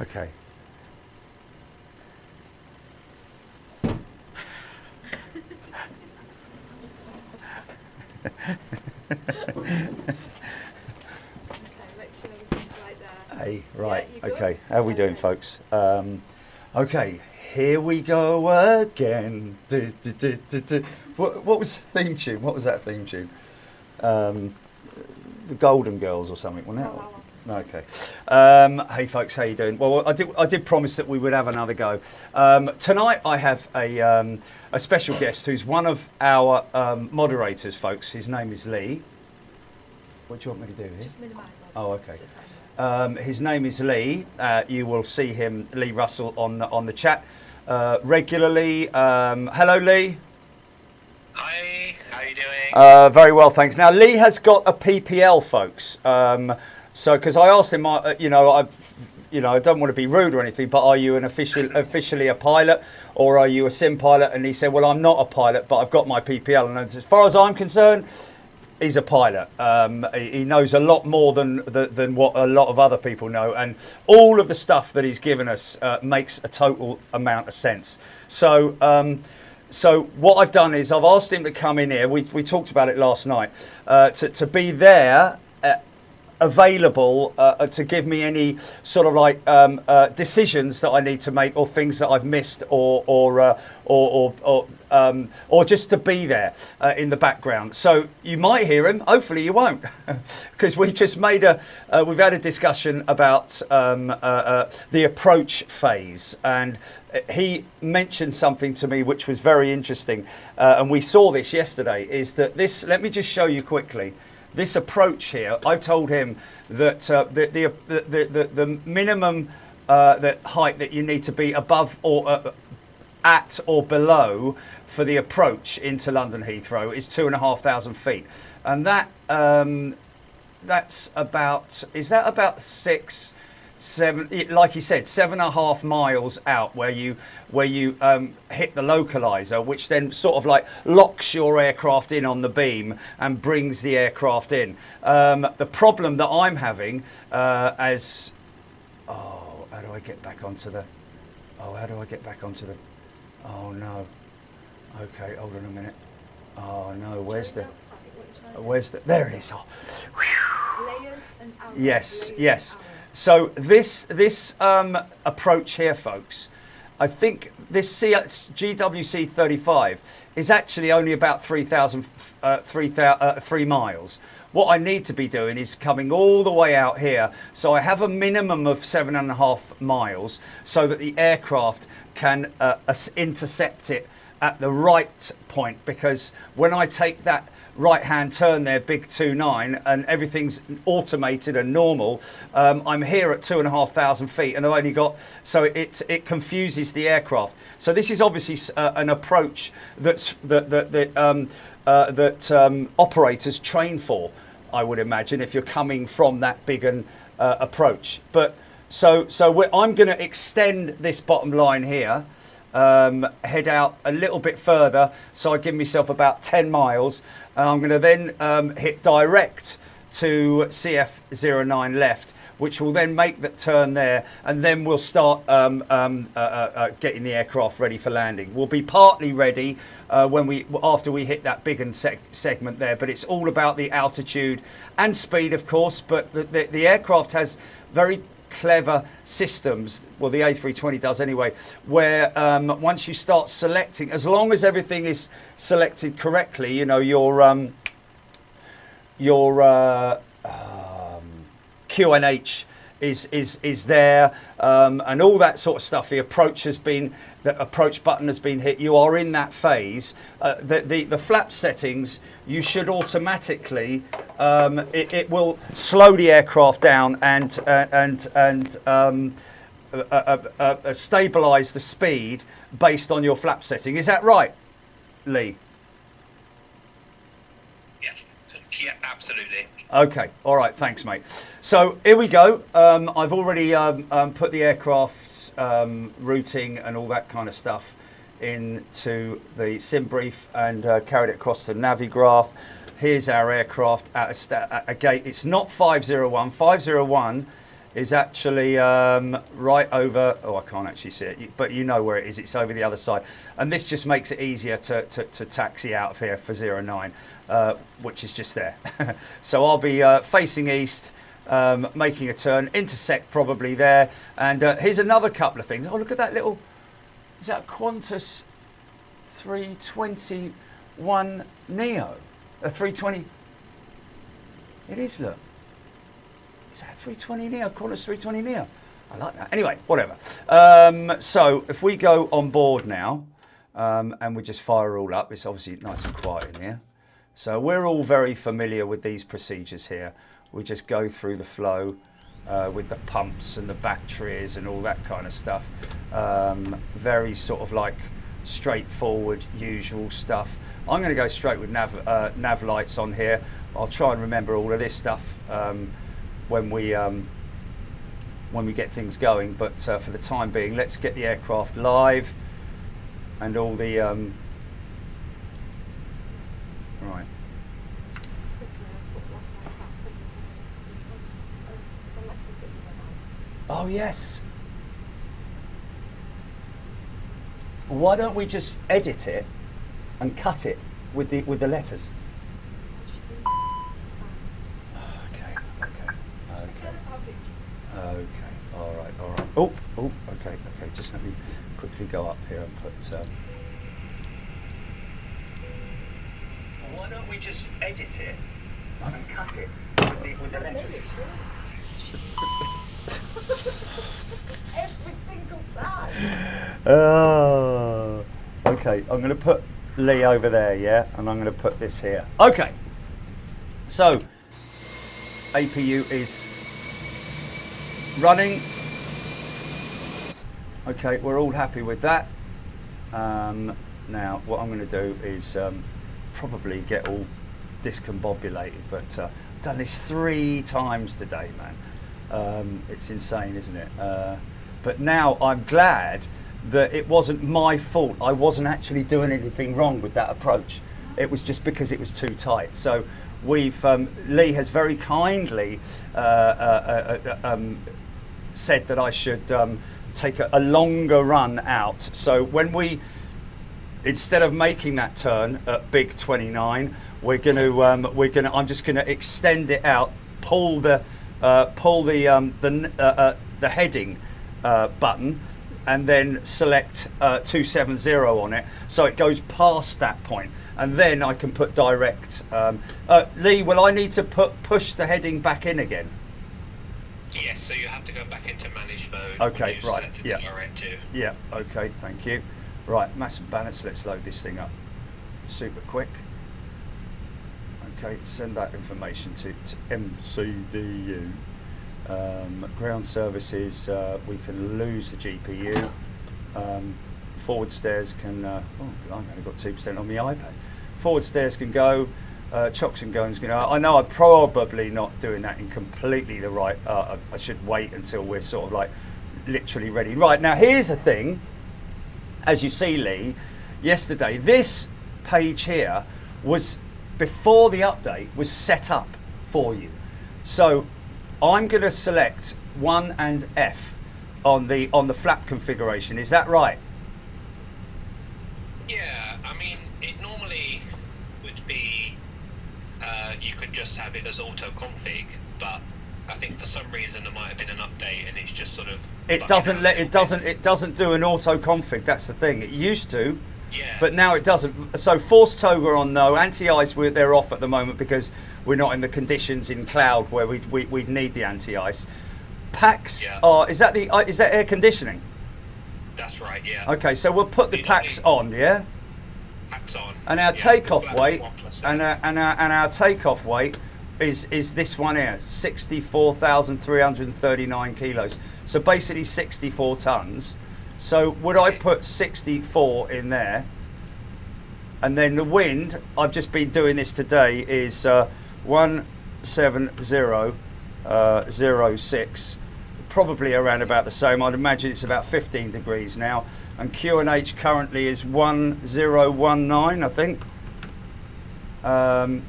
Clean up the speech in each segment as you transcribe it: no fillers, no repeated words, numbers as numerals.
Okay. Hey, right, Yeah, okay, how are we doing, folks? Okay, here we go again. What was the theme tune? What was that theme tune? The Golden Girls or something, wasn't it? No, okay. Hey, folks, how you doing? Well, I did promise that we would have another go. Tonight I have a special guest who's one of our moderators, folks. His name is Lee. What do you want me to do here? Just minimise. Oh, okay. His name is Lee. You will see him, Lee Russell, on the chat regularly. Hello, Lee. Hi, how are you doing? Very well, thanks. Now, Lee has got a PPL, folks. So, because I asked him, I don't want to be rude or anything, but are you officially a pilot, or are you a sim pilot? And he said, well, I'm not a pilot, but I've got my PPL. And as far as I'm concerned, he's a pilot. He knows a lot more than what a lot of other people know, and all of the stuff that he's given us makes a total amount of sense. So what I've done is I've asked him to come in here. We talked about it last night, to be there, available to give me any sort of like decisions that I need to make, or things that I've missed, or just to be there in the background. So you might hear him. Hopefully you won't, because we've just made we've had a discussion about the approach phase, and he mentioned something to me which was very interesting, and we saw this yesterday. Is that this? Let me just show you quickly. This approach here, I told him that the minimum height that you need to be above or at or below for the approach into London Heathrow is 2,500 feet, and that's about, is that about 6, 7, like he said, 7.5 miles out, where you hit the localiser, which then sort of like locks your aircraft in on the beam and brings the aircraft in. The problem that I'm having how do I get back onto the, oh no, okay, hold on a minute. Oh no, where's the, there it is. Oh. Layers and hours. Yes, yes. So this approach here, folks, I think this GWC 35 is actually only about 3 miles. What I need to be doing is coming all the way out here, so I have a minimum of 7.5 miles, so that the aircraft can intercept it at the right point. Because when I take that right-hand turn there, big 2.9, and everything's automated and normal, I'm here at 2,500 feet, and I've only got, so it confuses the aircraft. So this is obviously an approach that operators train for, I would imagine, if you're coming from that big an approach. But so I'm going to extend this bottom line here, head out a little bit further, so I give myself about 10 miles, and I'm going to then hit direct to CF09 left, which will then make that turn there, and then we'll start getting the aircraft ready for landing. We'll be partly ready after we hit that big segment there, but it's all about the altitude and speed, of course. But the aircraft has very clever systems, well, the A320 does anyway, where once you start selecting, as long as everything is selected correctly, you know, your QNH is there, and all that sort of stuff. The approach button has been hit. You are in that phase. The flap settings, you should automatically, it will slow the aircraft down and stabilize the speed based on your flap setting. Is that right, Lee? Yeah, absolutely. Okay, all right, thanks, mate. So here we go. I've already put the aircraft's routing and all that kind of stuff into the sim brief and carried it across to Navigraph. Here's our aircraft at a gate. It's not 501. 501 is actually right over, oh, I can't actually see it, but you know where it is. It's over the other side. And this just makes it easier to taxi out of here for 09, which is just there. So I'll be facing east, making a turn, intersect probably there. And here's another couple of things. Oh, look at that little, is that a Qantas 321 Neo? A 320, it is, look. Is that 320 Neo? Qantas 320 Neo. I like that. Anyway, whatever. So if we go on board now, and we just fire all up, it's obviously nice and quiet in here. So we're all very familiar with these procedures here. We just go through the flow with the pumps and the batteries and all that kind of stuff. Very sort of like straightforward, usual stuff. I'm going to go straight with nav lights on here. I'll try and remember all of this stuff when we get things going, but for the time being, let's get the aircraft live and all the right. Oh yes. Why don't we just edit it and cut it with the letters? Okay, all right. Oh, okay. Just let me quickly go up here and put. Why don't we just edit it and cut it with the letters? Every single time. Oh, okay. I'm going to put Lee over there, yeah, and I'm going to put this here. Okay. So, APU is running. Okay, we're all happy with that. Now, what I'm going to do is probably get all discombobulated, but I've done this 3 times today, man. It's insane, isn't it? But now I'm glad that it wasn't my fault. I wasn't actually doing anything wrong with that approach. It was just because it was too tight. So we've Lee has very kindly said that I should take a longer run out. So when we, instead of making that turn at big 29, I'm just gonna extend it out, pull the heading button, and then select 270 on it, so it goes past that point, and then I can put direct. Lee, will I need to push the heading back in again? Yes, so you have to go back into manage mode. Okay, right, yeah. Direct to. Yeah, okay, thank you. Right, mass and balance, let's load this thing up super quick. Okay, send that information to MCDU. Ground services, we can lose the GPU. Forward stairs can, I've only got 2% on the iPad. Forward stairs can go, chocks and goings can go. I know I'm probably not doing that in completely the right, I should wait until we're sort of like literally ready. Right, now here's the thing, as you see, Lee, yesterday, this page here was, before the update, was set up for you. So I'm going to select 1 and F on the flap configuration. Is that right? Yeah, I mean, it normally would be you could just have it as auto config, but I think for some reason there might have been an update and it's just sort of. It doesn't do an auto config. That's the thing. It used to. Yeah. But now it doesn't. So force tow are on no, anti-ice they're off at the moment because we're not in the conditions in cloud where we'd need the anti-ice. Packs are, is that air conditioning? That's right, yeah. Okay, so we'll put the packs on, yeah? Packs on. And our takeoff weight and our takeoff weight is this one here, 64,339 kilos. So basically 64 tons. So would I put 64 in there? And then the wind, I've just been doing this today, is 170.06, probably around about the same. I'd imagine it's about 15 degrees now. And QNH currently is 1019, I think. Yeah.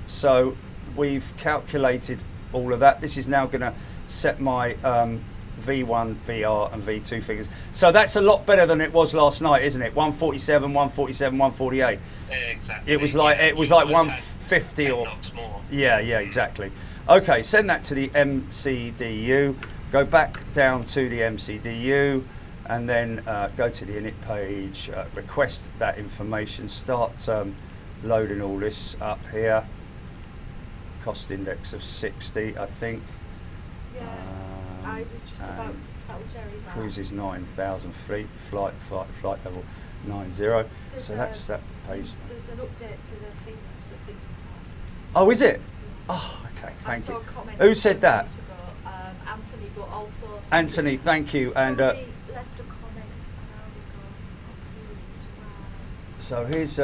So we've calculated all of that. This is now going to set my V1, VR and V2 figures. So that's a lot better than it was last night, isn't it? 147, 147, 148. Exactly. It was like you 150 had or 10 knots more. yeah, exactly. Okay, send that to the MCDU. Go back down to the MCDU, and then go to the init page. Request that information. Start loading all this up here. Cost index of 60, I think. Yeah, I was just about to tell Jerry that. Cruise is 9,000 feet. Flight level 90. So that's that page. There's an update to the thing that fixes that. Oh, is it? Yeah. Oh, okay. Thank I saw you. a comment Who said that? days ago, Anthony, but also Anthony, thank you. And somebody left a comment an hour ago on Cruise Rwy. so here's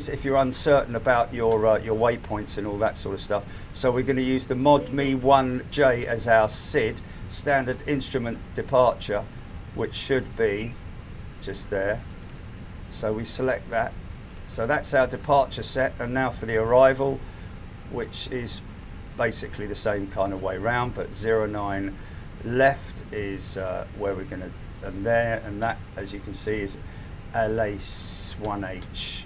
if you're uncertain about your waypoints and all that sort of stuff. So we're going to use the ModMe 1J as our SID, standard instrument departure, which should be just there. So we select that. So that's our departure set, and now for the arrival, which is basically the same kind of way round, but 09 left is where we're going to, and there, and that, as you can see, is LA1H,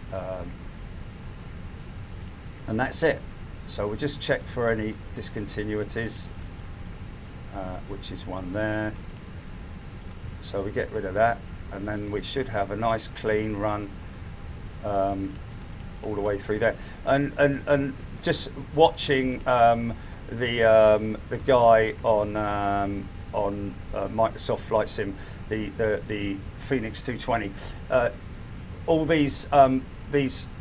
and that's it. So we'll just check for any discontinuities, which is one there. So we get rid of that, and then we should have a nice clean run all the way through there. And just watching the guy on Microsoft Flight Sim, the Phoenix 220. All these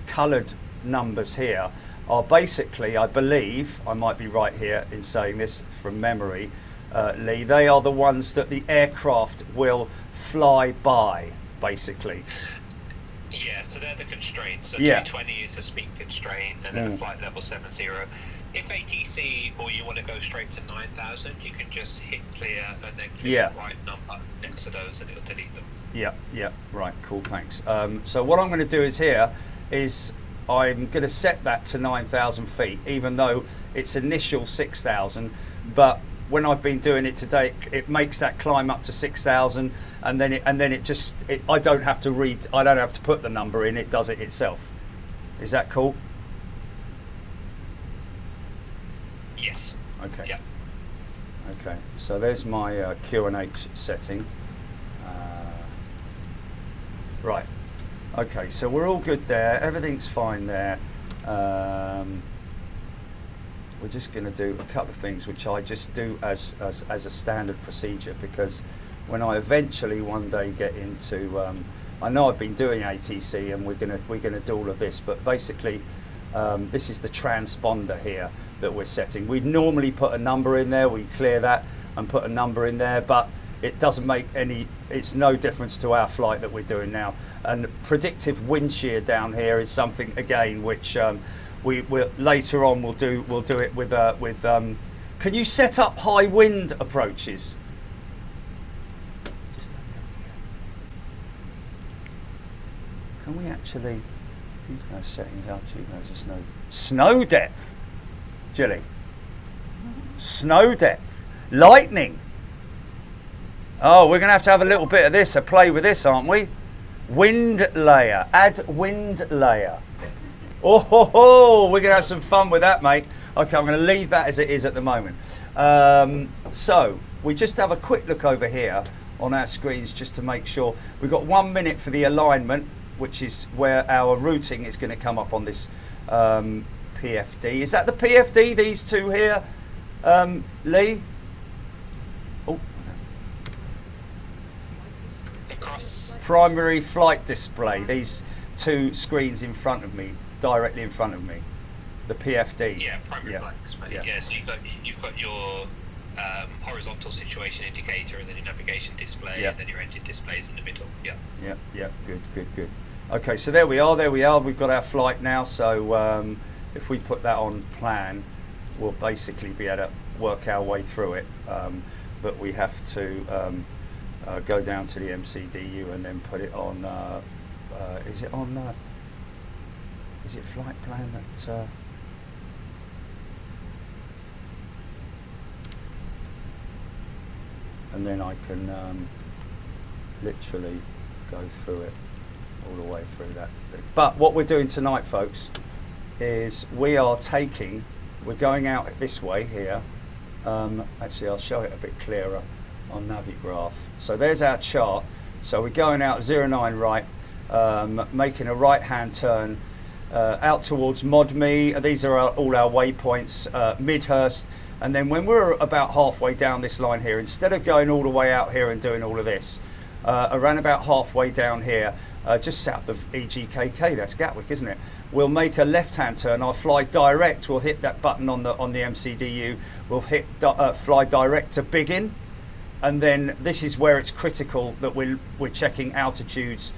coloured numbers here are basically, I believe, I might be right here in saying this from memory, Lee, they are the ones that the aircraft will fly by, basically. Yeah, so they're the constraints. So Yeah. 220 is the speed constraint, and then a flight level 70. If ATC or you want to go straight to 9,000, you can just hit clear and then click the right number next to those, and it'll delete them. Yeah, right, cool, thanks. So what I'm going to do is I'm going to set that to 9,000 feet, even though it's initial 6,000, but when I've been doing it today, it makes that climb up to 6,000, and then I don't have to put the number in, it does it itself. Is that cool? Yes. Okay. Yeah. Okay, so there's my QNH setting. Right. Okay, so we're all good there. Everything's fine there. We're just going to do a couple of things which I just do as a standard procedure, because when I eventually one day get into, I know I've been doing ATC and we're going to do all of this, but basically this is the transponder here that we're setting. We'd normally put a number in there, we clear that and put a number in there, but it doesn't make it's no difference to our flight that we're doing now. And predictive wind shear down here is something again which we'll later on we'll do it with can you set up high wind approaches? Can we actually settings altitude just snow depth, Jilly? Snow depth, lightning. Oh, we're going to have a little bit of this, a play with this, aren't we? Wind layer, add wind layer. Oh, ho, ho, we're going to have some fun with that, mate. Okay, I'm going to leave that as it is at the moment. So we just have a quick look over here on our screens just to make sure. We've got 1 minute for the alignment, which is where our routing is going to come up on this PFD. Is that the PFD, these two here, Lee? Oh. Primary flight display, these two screens in front of me, directly in front of me, the PFD. Yeah, primary flight display. Yeah, so you've got your horizontal situation indicator, and then your navigation display, and then your engine displays in the middle. Yeah, Good. Okay, so there we are, we've got our flight now, so if we put that on plan, we'll basically be able to work our way through it, but we have to go down to the MCDU and then put it on, is it flight plan that, and then I can literally go through it all the way through that thing. But what we're doing tonight, folks, is we're going out this way here. Actually, I'll show it a bit clearer on Navigraph. So there's our chart. So we're going out 09 right, making a right-hand turn out towards Modme. These are all our waypoints, Midhurst. And then when we're about halfway down this line here, instead of going all the way out here and doing all of this, around about halfway down here, just south of EGKK, that's Gatwick, isn't it? We'll make a left-hand turn. I'll fly direct. We'll hit that button on the MCDU. We'll hit fly direct to Biggin, and then this is where it's critical that we're checking altitudes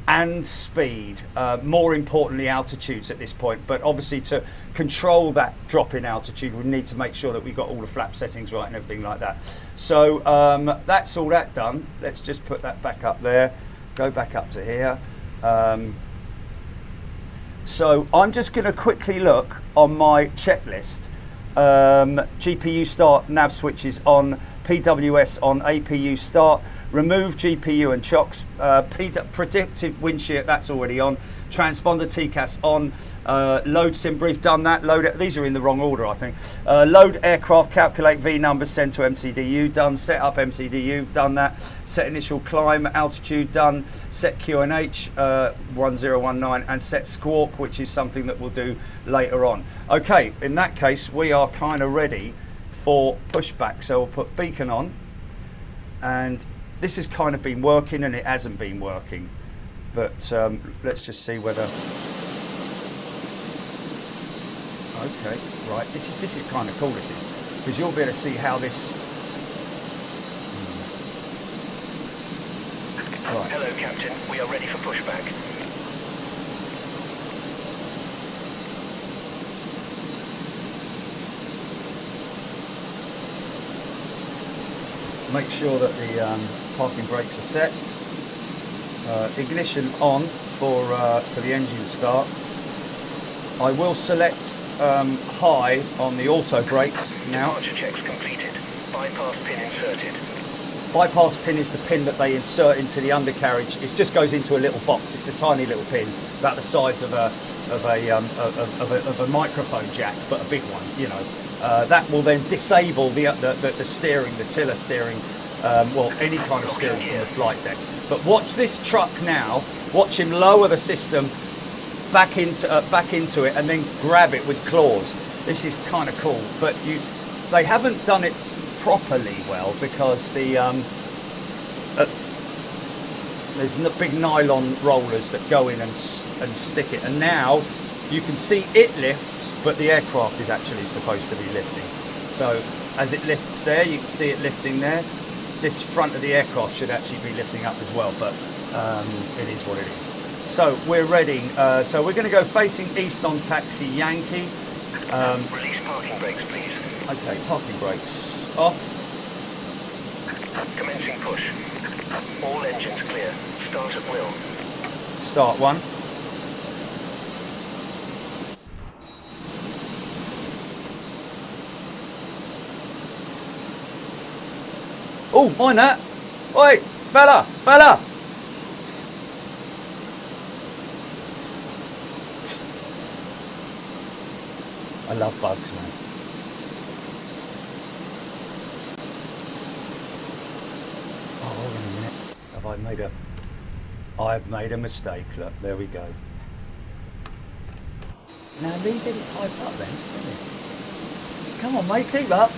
and speed. More importantly, altitudes at this point. But obviously, to control that drop in altitude, we need to make sure that we've got all the flap settings right and everything like that. So that's all that done. Let's just put that back up there. Go back up to here. So I'm just going to quickly look on my checklist. GPU start, nav switches on, PWS on, APU start, remove GPU and chocks, predictive wind shear, that's already on, transponder TCAS on, load sim brief, done that, these are in the wrong order I think, load aircraft, calculate V numbers, send to MCDU, done, set up MCDU, done that, set initial climb, altitude, done, set QNH, 1019, and set squawk, which is something that we'll do later on. Okay, in that case we are kind of ready for pushback, so we'll put beacon on, and this has kind of been working and it hasn't been working, but let's just see whether. Okay, right. This is kind of cool. This is because you'll be able to see how this. Right. Hello, Captain. We are ready for pushback. Make sure that the parking brakes are set. Ignition on for the engine start. I will select high on the auto brakes now. Departure checks completed. Bypass pin inserted. Bypass pin is the pin that they insert into the undercarriage. It just goes into a little box. It's a tiny little pin, about the size of a microphone jack, but a big one. You know. That will then disable the steering, the tiller steering, well, any kind of steering from the flight deck. But watch this truck now. Watch him lower the system back into it and then grab it with claws. This is kind of cool, but they haven't done it properly well because there's big nylon rollers that go in and stick it, and now you can see it lifts, but the aircraft is actually supposed to be lifting. So as it lifts there, you can see it lifting there. This front of the aircraft should actually be lifting up as well, but it is what it is. So we're ready. So we're going to go facing east on taxi Yankee. Release parking brakes, please. Okay, parking brakes off. Commencing push. All engines clear. Start at will. Start one. Oh, mind that. Wait, fella. I love bugs, man. Oh, hold on a minute. I've made a mistake. Look, there we go. Now, Lee didn't pipe up then, did he? Come on, mate, keep up.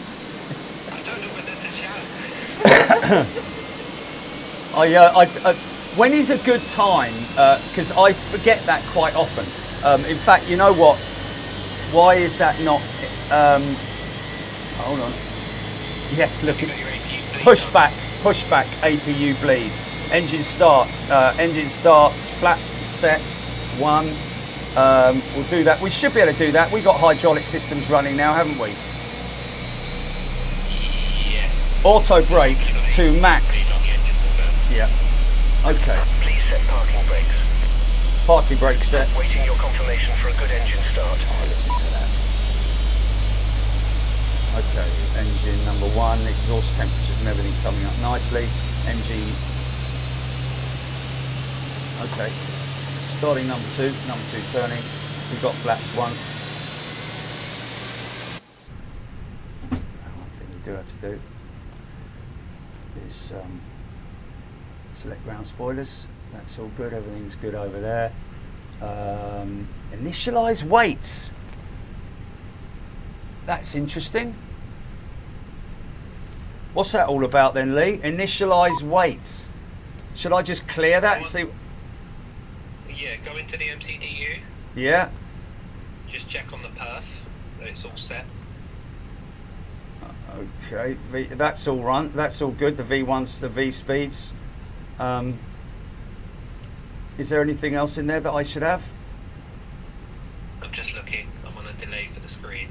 I don't know whether to shout. When is a good time? Because I forget that quite often. In fact, you know what? Why is that not? Hold on. Yes, look, it's pushback, APU bleed. Engine start. Engine starts. Flaps set. One. We'll do that. We should be able to do that. We've got hydraulic systems running now, haven't we? Yes. Auto brake to max. Yeah. Okay. Please set parking brakes. Parking brake set. Waiting your confirmation for a good engine start. Oh, listen to that. Okay, engine engine number 1, exhaust temperatures and everything coming up nicely. MG, okay. Starting number 2 turning. We've got flaps 1. One thing we do have to do is select ground spoilers. That's all good, everything's good over there. Initialize weights. That's interesting. What's that all about then, Lee? Initialize weights. Should I just clear that and see? Yeah, go into the MCDU. Yeah. Just check on the perf that it's all set. Okay, that's all run. That's all good. The V1s, the V speeds. Is there anything else in there that I should have? I'm just looking. I'm on a delay for the screen.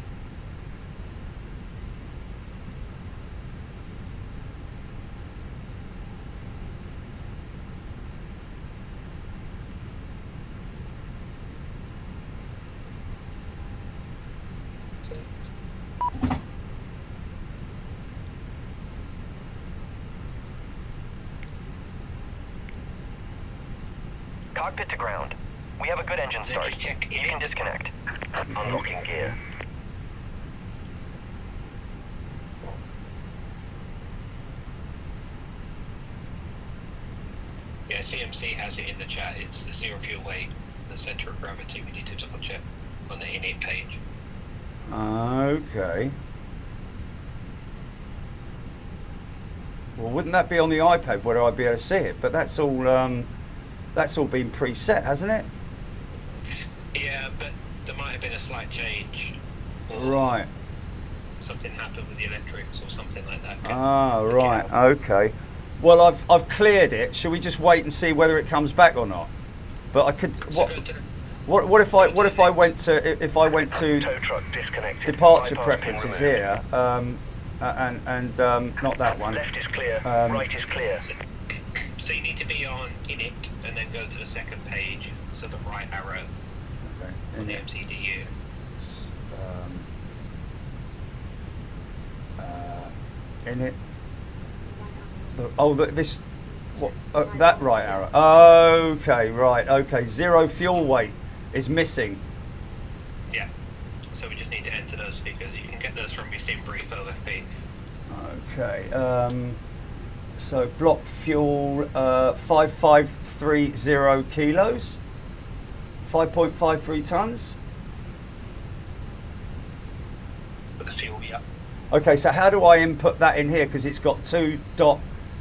Cockpit to ground. We have a good engine start. Let me check Heating disconnect. Unlocking gear. Yeah, CMC has it in the chat. It's the zero fuel weight, the center of gravity. We need to double check on the init page. Okay. Well, wouldn't that be on the iPad where I'd be able to see it? But that's all been preset, hasn't it? Yeah, but there might have been a slight change. Or Right. something happened with the electrics or something like that. Ah, right. Okay. Well, I've cleared it. Shall we just wait and see whether it comes back or not? But I could. What if I went to Tow truck disconnected. departure Bypass preferences pin removed. here, and not that one. Left is clear. Right is clear. So you need to be on init and then go to the second page, so the right arrow Okay. on the MCDU. In it. Right Oh, this. What? That right arrow. Okay, right. Okay. Zero fuel weight is missing. Yeah. So we just need to enter those figures. You can get those from your sim brief OFP. Okay. So block fuel 5530 kilos, 5.53 tons. For the fuel, yeah. Okay, so how do I input that in here? Because it's got 2 dot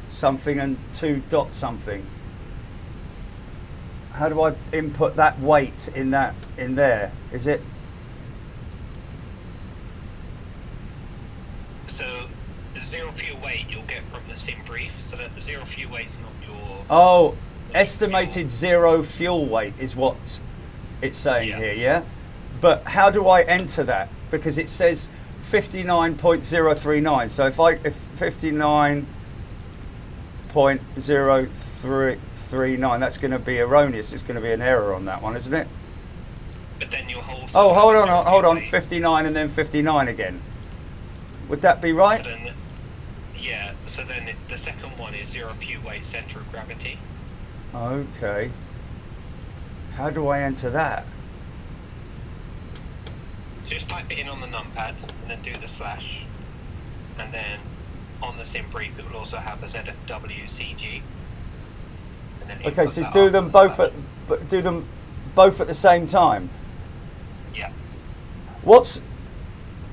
something and 2 dot something. How do I input that weight in there? Is it? So the zero fuel weight you'll get from the sim brief. So that the zero fuel weight's not your. Oh, estimated zero fuel weight is what it's saying here, yeah? But how do I enter that? Because it says 59.039. So if 59.0339, that's going to be erroneous. It's going to be an error on that one, isn't it? But then you'll hold. Oh, hold on. 59 and then 59 again. Would that be right? So then, yeah. So then the second one is zero fuel weight, center of gravity. Okay. How do I enter that? So just type it in on the numpad and then do the slash, and then on the sim brief it will also have a ZFWCG. And then Okay, input so that do after them the both slash. do them both at the same time. Yeah. What's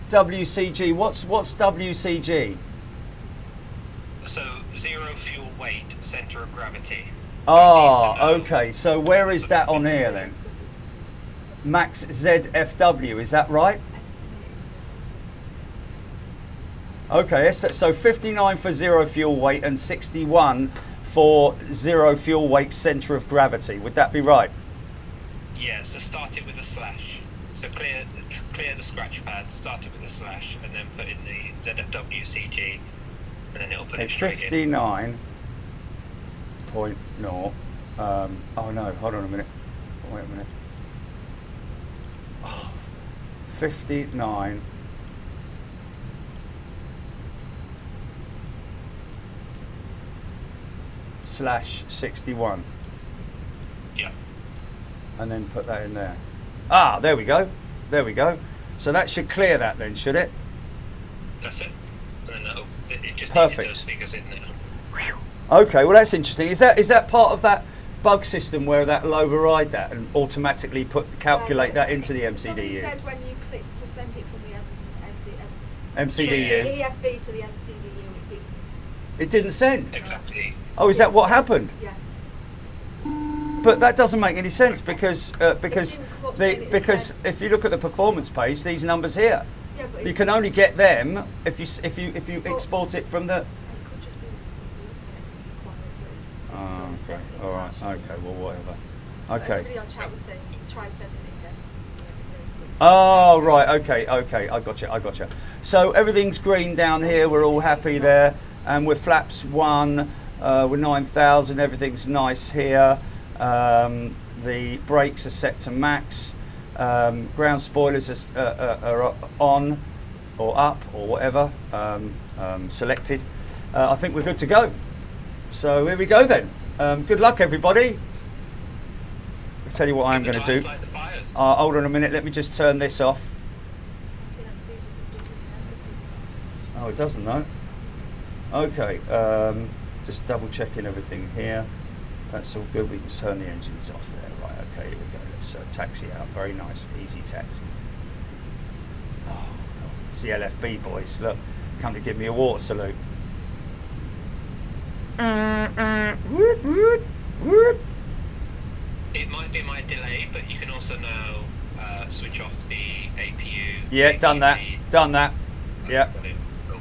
WCG? What's WCG? So zero fuel weight, center of gravity. Ah, okay. So where is that on here then? Max ZFW, is that right? Okay, so 59 for zero fuel weight and 61 for zero fuel weight center of gravity. Would that be right? Yeah, so start it with a slash. So clear the scratch pad, start it with a slash, and then put in the ZFWCG, and then it'll put it straight in. 59.0. Oh no, hold on a minute. Wait a minute. Oh, 59. /61. Yeah. And then put that in there. Ah, there we go. There we go. So that should clear that then, should it? That's it. And then it just Perfect. needed those figures in there. Okay, well that's interesting. Is that part of that bug system where that'll override that and automatically calculate that into the Somebody MCDU? said when you click to send it from the MCDU. EFB to the MCDU, It didn't send. Exactly. Oh, is that what happened? yeah. But that doesn't make any sense because didn't come up saying it was sent. if you look at the performance page, these numbers here, Yeah, but you it's- can only get them if you Well, export it from the. It could just be the CPU required, but it's Oh, sort of okay. sent in All right. cache. Okay. Well, whatever. But Okay. Everybody on chat was saying try sending it again. Oh, right. Okay. Okay. I gotcha. So everything's green down here. We're all happy there, and with flaps 1, with 9,000. Everything's nice here. The brakes are set to max. Ground spoilers are on or up or whatever, selected. I think we're good to go. So here we go then. Good luck, everybody. I'll tell you what I'm going to do. Light the fires. Hold on a minute. Let me just turn this off. CNCs is a different set of Oh, it doesn't though. Okay. Just double checking everything here. That's all good. We can turn the engines off there. Right, okay, here we go. Let's taxi out. Very nice, easy taxi. Oh, it's the LFB boys. Look, come to give me a water salute. Woot, woot, woot. It might be my delay, but you can also now switch off the APU. Yeah, done that. Done that. Yeah. Got it. Cool.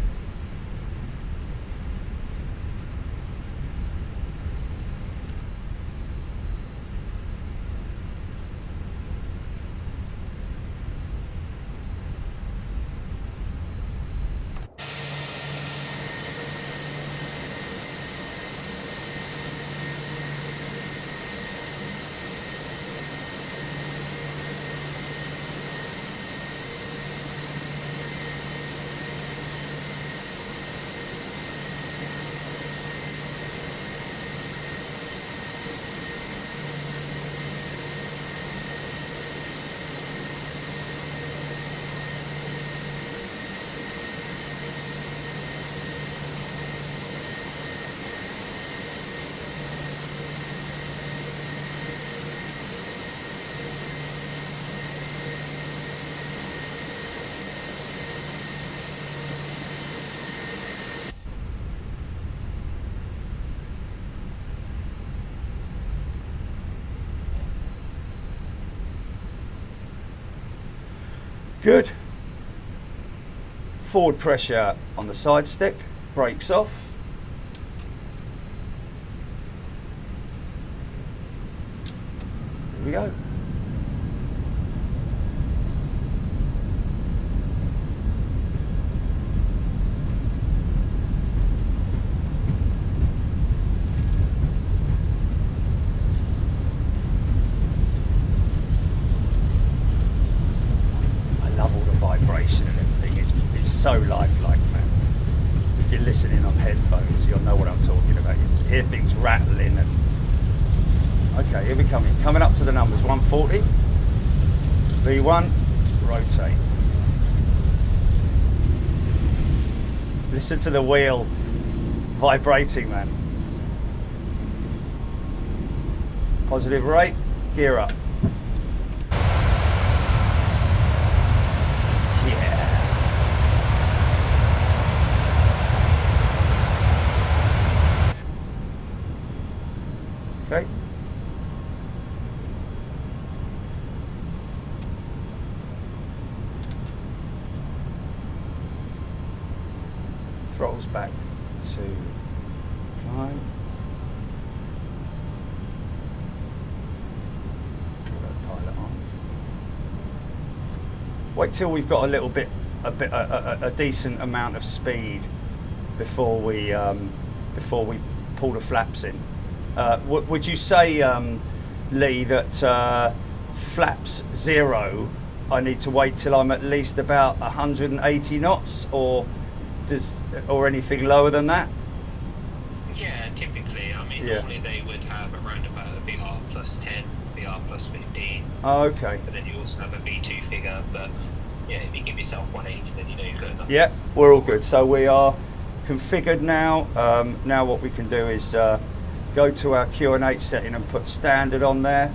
Good. Forward pressure on the side stick. Brakes off. Here we go. I love all the vibration and everything. It's so lifelike, man. If you're listening on headphones, you'll know what I'm talking about. You hear things rattling and. Okay, here we come. Coming up to the numbers. 140. V1. Rotate. Listen to the wheel vibrating, man. Positive rate. Gear up. Yeah. Okay. Throttles back to climb. Pilot on. Wait till we've got a decent amount of speed before we pull the flaps in. Would you say, Lee, that flaps 0, I need to wait till I'm at least about 180 knots, or anything lower than that? Yeah, typically. I mean, Yeah. normally they would have around about a VR plus 10, VR plus 15, Oh, okay. but then you also have a V2 figure. But yeah, if you give yourself 180, then you know you've got enough. Yeah, we're all good. So we are configured now. Now what we can do is go to our QNH setting and put standard on there.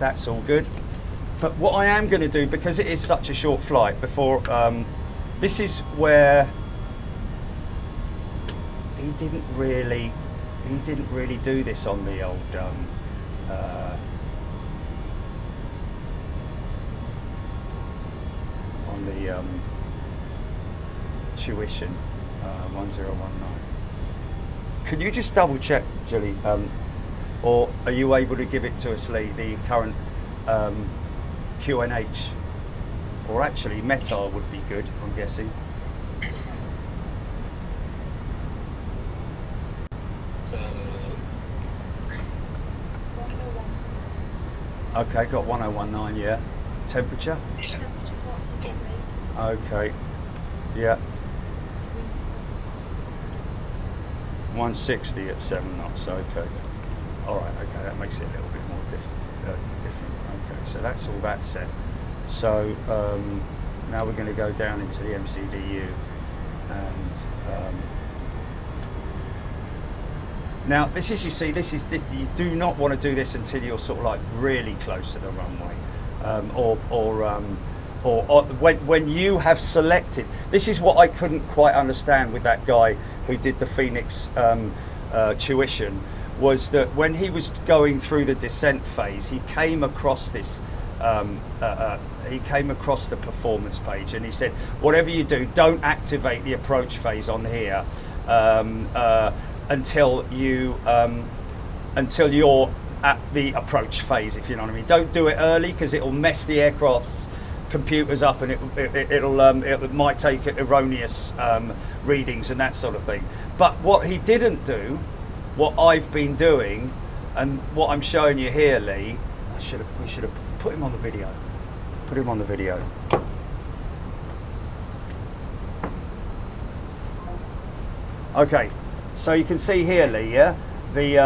That's all good. But what I am going to do, because it is such a short flight, before this is where he didn't really do this on the old on the tuition 1019. Can you just double check, Julie, or are you able to give it to us, Lee, the current QNH, or actually METAR would be good, I'm guessing. So, 101. Okay, got 1019, yeah. Temperature? yeah, Temperature 14 degrees. Okay, yeah. Wind 7 knots. 160 at 7 knots, okay. All right, okay, that makes it a little bit more different. Okay, so that's all that set. So now we're going to go down into the MCDU, and now this is, you see, this you do not want to do this until you're sort of like really close to the runway, or when you have selected. This is what I couldn't quite understand with that guy who did the Phoenix tuition, was that when he was going through the descent phase, he came across this he came across the performance page, and he said, whatever you do, don't activate the approach phase on here until you're at the approach phase, if you know what I mean. Don't do it early, because it'll mess the aircraft's computers up, and it might take erroneous readings and that sort of thing. But what he didn't do, what I've been doing, and what I'm showing you here, Lee, we should have put him on the video. Put him on the video. Okay, so you can see here, Lee, yeah, the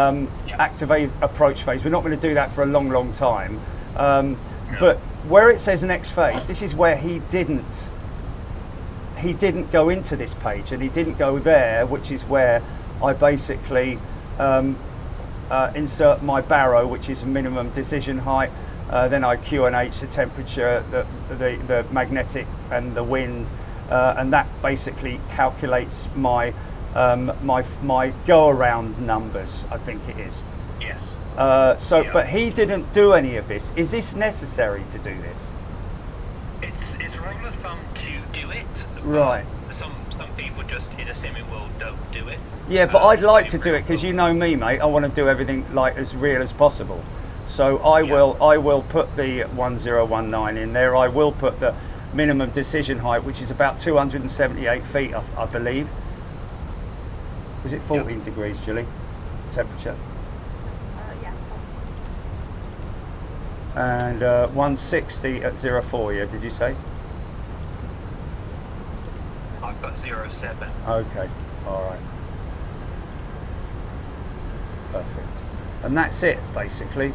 activate approach phase. We're not going to do that for a long time, but where it says next phase, this is where he didn't go into this page, and he didn't go there, which is where I basically insert my barrow, which is minimum decision height. Then I QNH the temperature, the magnetic and the wind, and that basically calculates my my go around numbers, I think it is. yes. Yeah. But he didn't do any of this. Is this necessary to do this? It's a rule of thumb to do it. Right. Some people just in a semi world don't do it. Yeah, but I'd like to do it, because you know me, mate. I want to do everything like as real as possible. So I will put the 1019 in there. I will put the minimum decision height, which is about 278 feet, I believe. Was it 14 degrees, Julie? Temperature. Yeah. And 160 at 04, yeah, did you say? I've got 07. Okay, all right. Perfect. And that's it, basically.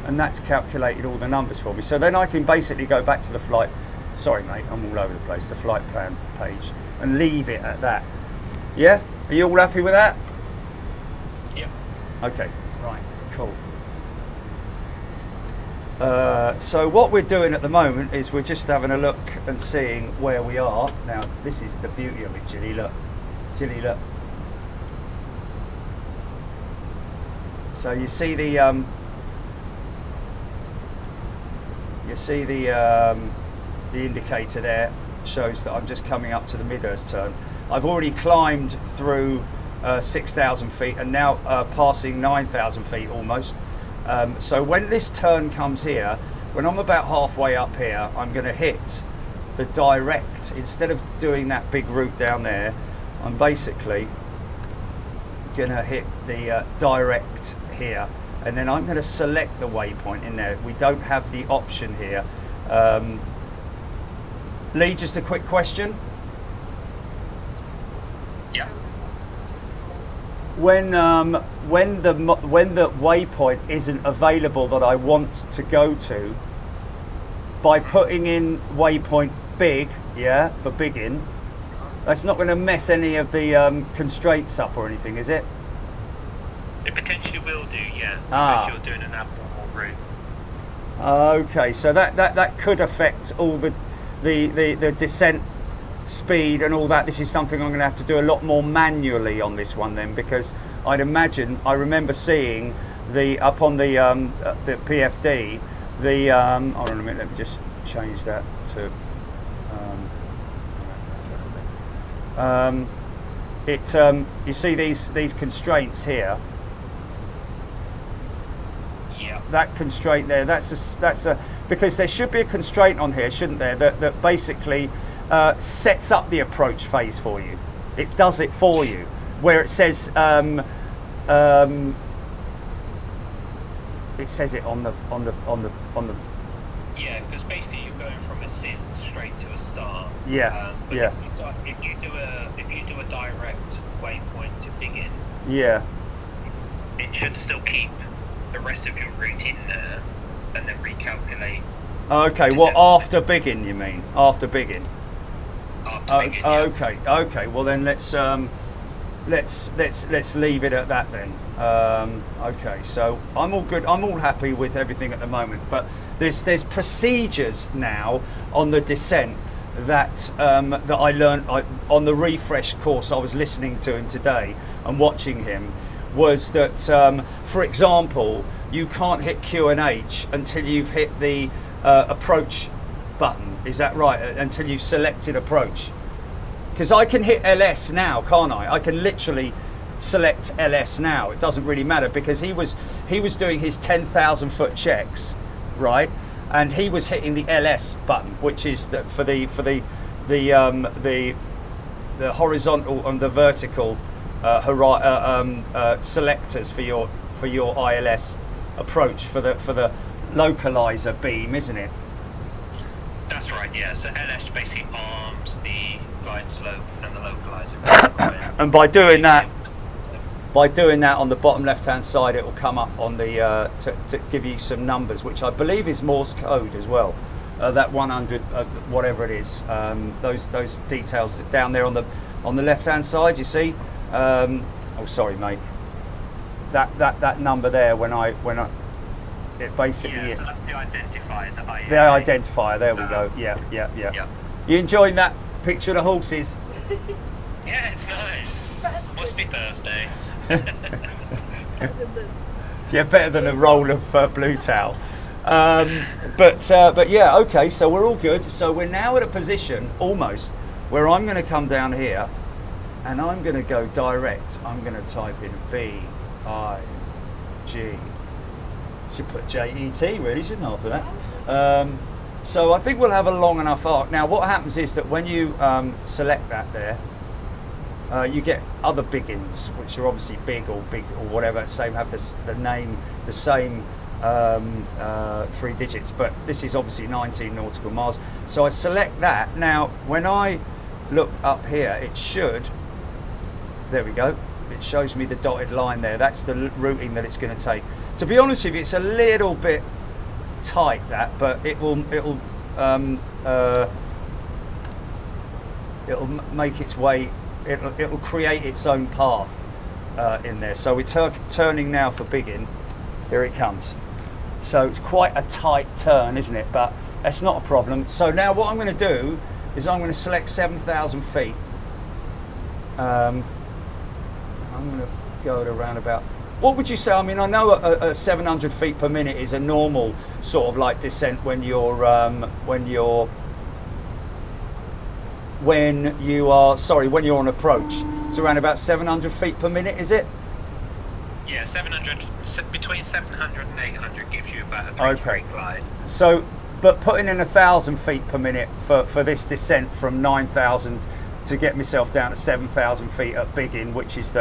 And that's calculated all the numbers for me. So then I can basically go back to the flight, sorry mate, I'm all over the place, the flight plan page, and leave it at that. Yeah? Are you all happy with that? Yeah. Okay, right, cool. So what we're doing at the moment is we're just having a look and seeing where we are. Now, this is the beauty of it, Gilly, look. Gilly, look. So you see the the indicator there shows that I'm just coming up to the mid-earth turn. I've already climbed through 6,000 feet and now passing 9,000 feet almost. So when this turn comes here, when I'm about halfway up here, I'm going to hit the direct. Instead of doing that big route down there, I'm basically going to hit the direct here, and then I'm going to select the waypoint in there. We don't have the option here. Lee, just a quick question. Yeah. when the waypoint isn't available that I want to go to, by putting in waypoint big, yeah, for biggin, that's not going to mess any of the constraints up or anything, is it? It potentially will do, yeah. Ah. If you're doing an abnormal route. Okay, so that could affect all the descent speed and all that. This is something I'm going to have to do a lot more manually on this one then, because I'd imagine, I remember seeing up on the PFD, hold on a minute, let me just change that to you see these constraints here. Yeah. That constraint there, that's a because there should be a constraint on here, shouldn't there, that basically sets up the approach phase for you. It does it for you, where it says it says it on the Yeah, because basically you're going from a sit straight to a start. Yeah. But Yeah. If you do a direct waypoint to begin, yeah. it should still keep the rest of your route in there, and then recalculate. Okay, well, after biggin, you mean? After biggin. After begin, yeah. Okay. Well, then let's leave it at that then. Okay, so I'm all good. I'm all happy with everything at the moment. But there's procedures now on the descent that I learned on the refresh course. I was listening to him today and watching him. Was that, for example, you can't hit Q and H until you've hit the approach button. Is that right? Until you've selected approach. Because I can hit LS now, can't I? I can literally select LS now. It doesn't really matter because he was doing his 10,000 foot checks, right? And he was hitting the LS button, which is for the horizontal and the vertical selectors for your ILS approach for the localiser beam, isn't it? That's right, yeah. So LS basically arms the glide slope and the localiser. And by doing that on the bottom left hand side, it will come up on the to give you some numbers, which I believe is Morse code as well. That 100 whatever it is, those details down there on the left hand side, you see. Oh, sorry, mate. That number there when I it basically. Yeah, so that's the identifier. The identifier. There we go. Yeah. You enjoying that picture of the horses? Yeah, it's nice. Must be Thursday. Yeah, better than a roll of blue towel. But yeah, okay. So we're all good. So we're now at a position almost where I'm going to come down here. And I'm going to go direct. I'm going to type in B-I-G. Should put J-E-T really, shouldn't I, after that? So I think we'll have a long enough arc. Now what happens is that when you select that there, you get other biggins, which are obviously big or whatever, same have the name, the same 3 digits, but this is obviously 19 nautical miles. So I select that. Now when I look up here, it should, there we go, it shows me the dotted line there. That's the routing that it's going to take. To be honest with you, it's a little bit tight, that, but it'll make its way, it'll create its own path in there. So we're turning now for biggin. Here it comes. So it's quite a tight turn, isn't it? But that's not a problem. So now what I'm going to do is I'm going to select 7,000 feet. I'm going to go at around about, what would you say? I mean, I know a 700 feet per minute is a normal sort of like descent when you're on approach. It's around about 700 feet per minute, is it? Yeah, 700, between 700 and 800 gives you about a 3 glide. So, but putting in 1,000 feet per minute for this descent from 9,000 to get myself down to 7,000 feet at biggin, which is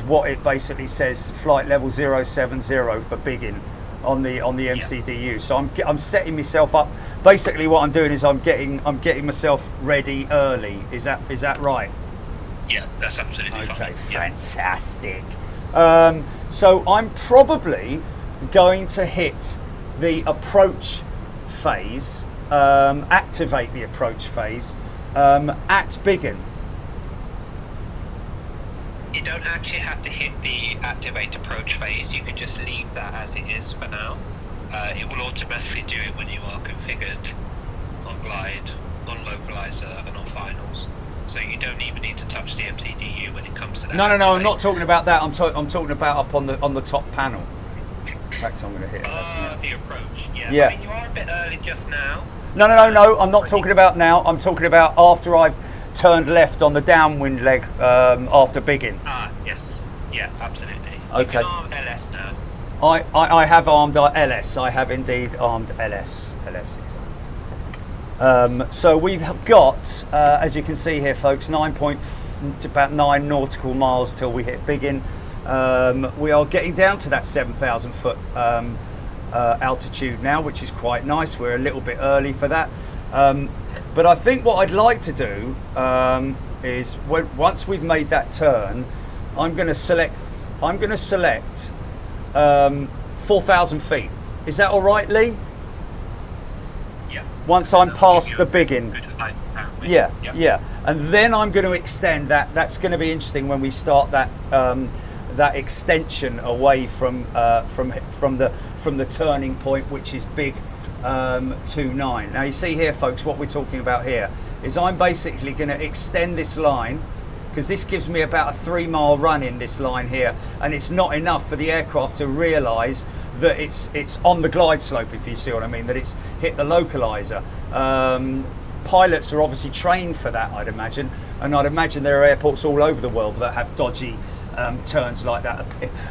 what it basically says, flight level 070 for biggin. on the MCDU. So I'm setting myself up. Basically, what I'm doing is I'm getting myself ready early. Is that right? Yeah, that's absolutely fine. Okay, Yeah. fantastic. So I'm probably going to hit the approach phase, activate the approach phase at Biggin. You don't actually have to hit the activate approach phase. You can just leave that as it is for now. It will automatically do it when you are configured on glide, on localiser, and on finals. So you don't even need to touch the MCDU when it comes to that. No, I'm not talking about that. I'm talking about up on the top panel. In fact, I'm going to hit it. The approach. Yeah. Yeah. I mean, you are a bit early just now. No. I'm not talking about now. I'm talking about after I've turned left on the downwind leg after Biggin. Yes. Yeah, absolutely. Okay. You can arm LS now. I have armed LS. I have indeed armed LS. So we've got, as you can see here, folks, about 9 nautical miles till we hit Biggin. We are getting down to that 7,000 foot altitude now, which is quite nice. We're a little bit early for that. But I think what I'd like to do is once we've made that turn, I'm going to select 4,000 feet. Is that all right, Lee? Yeah. Once I'm past the Biggin. Yeah. And then I'm going to extend that. That's going to be interesting when we start that that extension away from the turning point, which is big 29. Now you see here, folks, what we're talking about here is I'm basically going to extend this line, because this gives me about a 3 mile run in this line here, and it's not enough for the aircraft to realise that it's on the glide slope, if you see what I mean, that it's hit the localiser. Pilots are obviously trained for that, I'd imagine, and I'd imagine there are airports all over the world that have dodgy turns like that,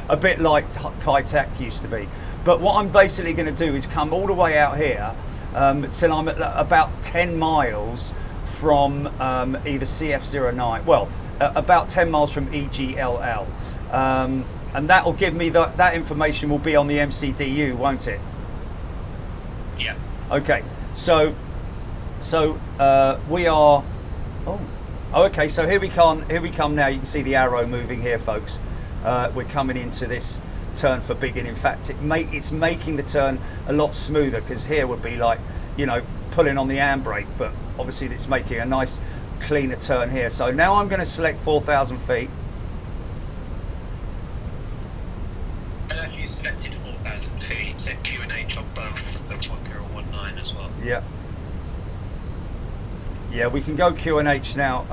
a bit like Kai Tak used to be. But what I'm basically going to do is come all the way out here till I'm at about 10 miles from either CF09, well, about 10 miles from EGLL. And that will give me that information will be on the MCDU, won't it? Yeah. Okay, so we are. Okay. So here we come now. You can see the arrow moving here, folks. We're coming into this turn for Biggin. In fact, it's making the turn a lot smoother, because here would be like, pulling on the handbrake, but obviously it's making a nice cleaner turn here. So now I'm going to select 4,000 feet. And as you selected 4,000 feet, set Q and H on both. That's 1019 as well. Yeah. Yeah, we can go Q and H now.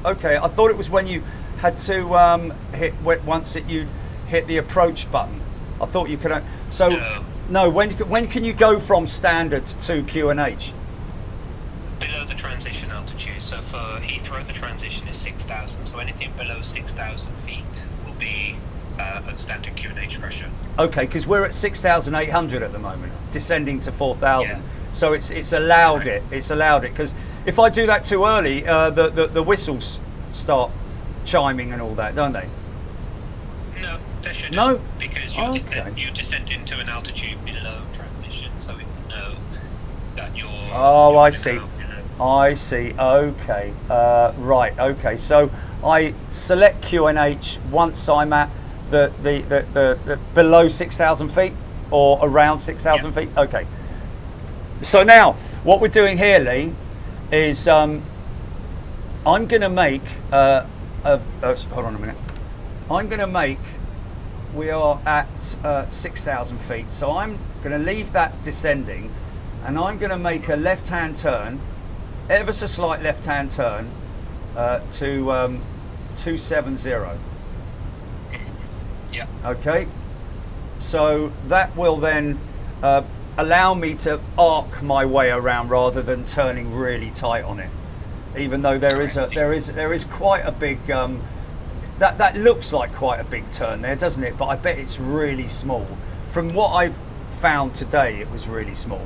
Okay. I thought it was when you had to you hit the approach button. I thought you could. No. When can you go from standard to Q and H? Below the transition altitude. So for Heathrow, the transition is 6,000. So anything below 6,000 feet will be at standard Q and H pressure. Okay, because we're at 6,800 at the moment, descending to 4,000. Yeah. So it's allowed it. It's allowed it, because if I do that too early, the whistles start chiming and all that, don't they? No, they shouldn't. No? Because you descend into an altitude below transition, so it will know that you're... Oh, I see. I see. Okay. Right. Okay. So I select Q and H once I'm at the below 6,000 feet or around 6,000 feet. Okay. So now what we're doing here, Lee, is I'm going to make hold on a minute. I'm going to make. We are at 6,000 feet, so I'm going to leave that descending, and I'm going to make a left-hand turn, ever so slight left-hand turn to 270. Yeah. Okay. So that will then allow me to arc my way around rather than turning really tight on it. Even though there is quite a big that looks like quite a big turn there, doesn't it? But I bet it's really small. From what I've found today, it was really small.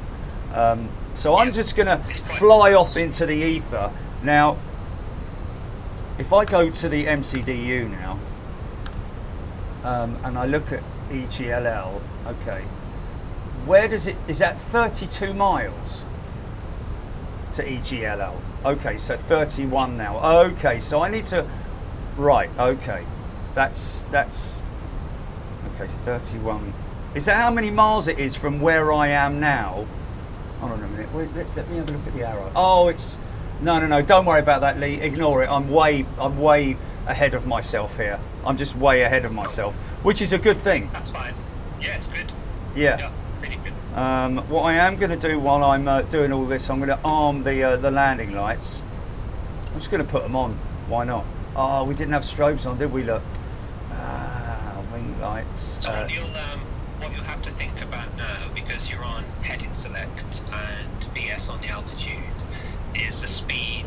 So I'm just going to fly off into the ether. Now, if I go to the MCDU now, and I look at EGLL, okay, where does it, is that 32 miles to EGLL? Okay, so 31 now. Okay, so I need to, right, okay. That's, okay, 31. Is that how many miles it is from where I am now? Hold on a minute, wait, let me have a look at the arrow. Oh, it's, no, don't worry about that, Lee, ignore it. I'm way ahead of myself here. I'm just way ahead of myself, which is a good thing. That's fine. Yeah, it's good. Yeah. Pretty good. What I am going to do while I'm doing all this, I'm going to arm the landing lights. I'm just going to put them on. Why not? Oh, we didn't have strobes on, did we? Look. Wing lights. So what you'll have to think about now, because you're on heading select and VS on the altitude, is the speed.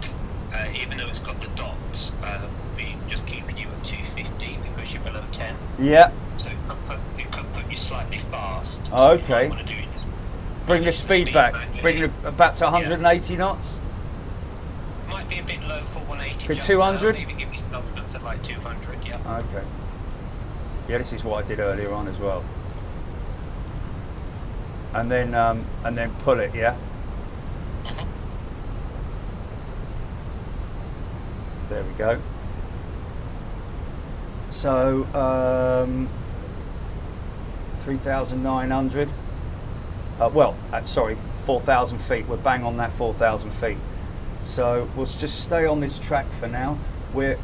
Even though it's got the dots, will be just keeping you at 250 because you're below 10. Yeah. So it could put you slightly fast. So Okay. what you want to do is Bring the speed back. manually. Bring it back to 180 knots. Might be a bit low for 180. Could just 200? now. Maybe give yourself up to like 200. Yeah. Okay. Yeah, this is what I did earlier on as well. And then pull it. Yeah. Mhm. There we go. So 3,900. Sorry, 4,000 feet. We're bang on that 4,000 feet. So we'll just stay on this track for now. We're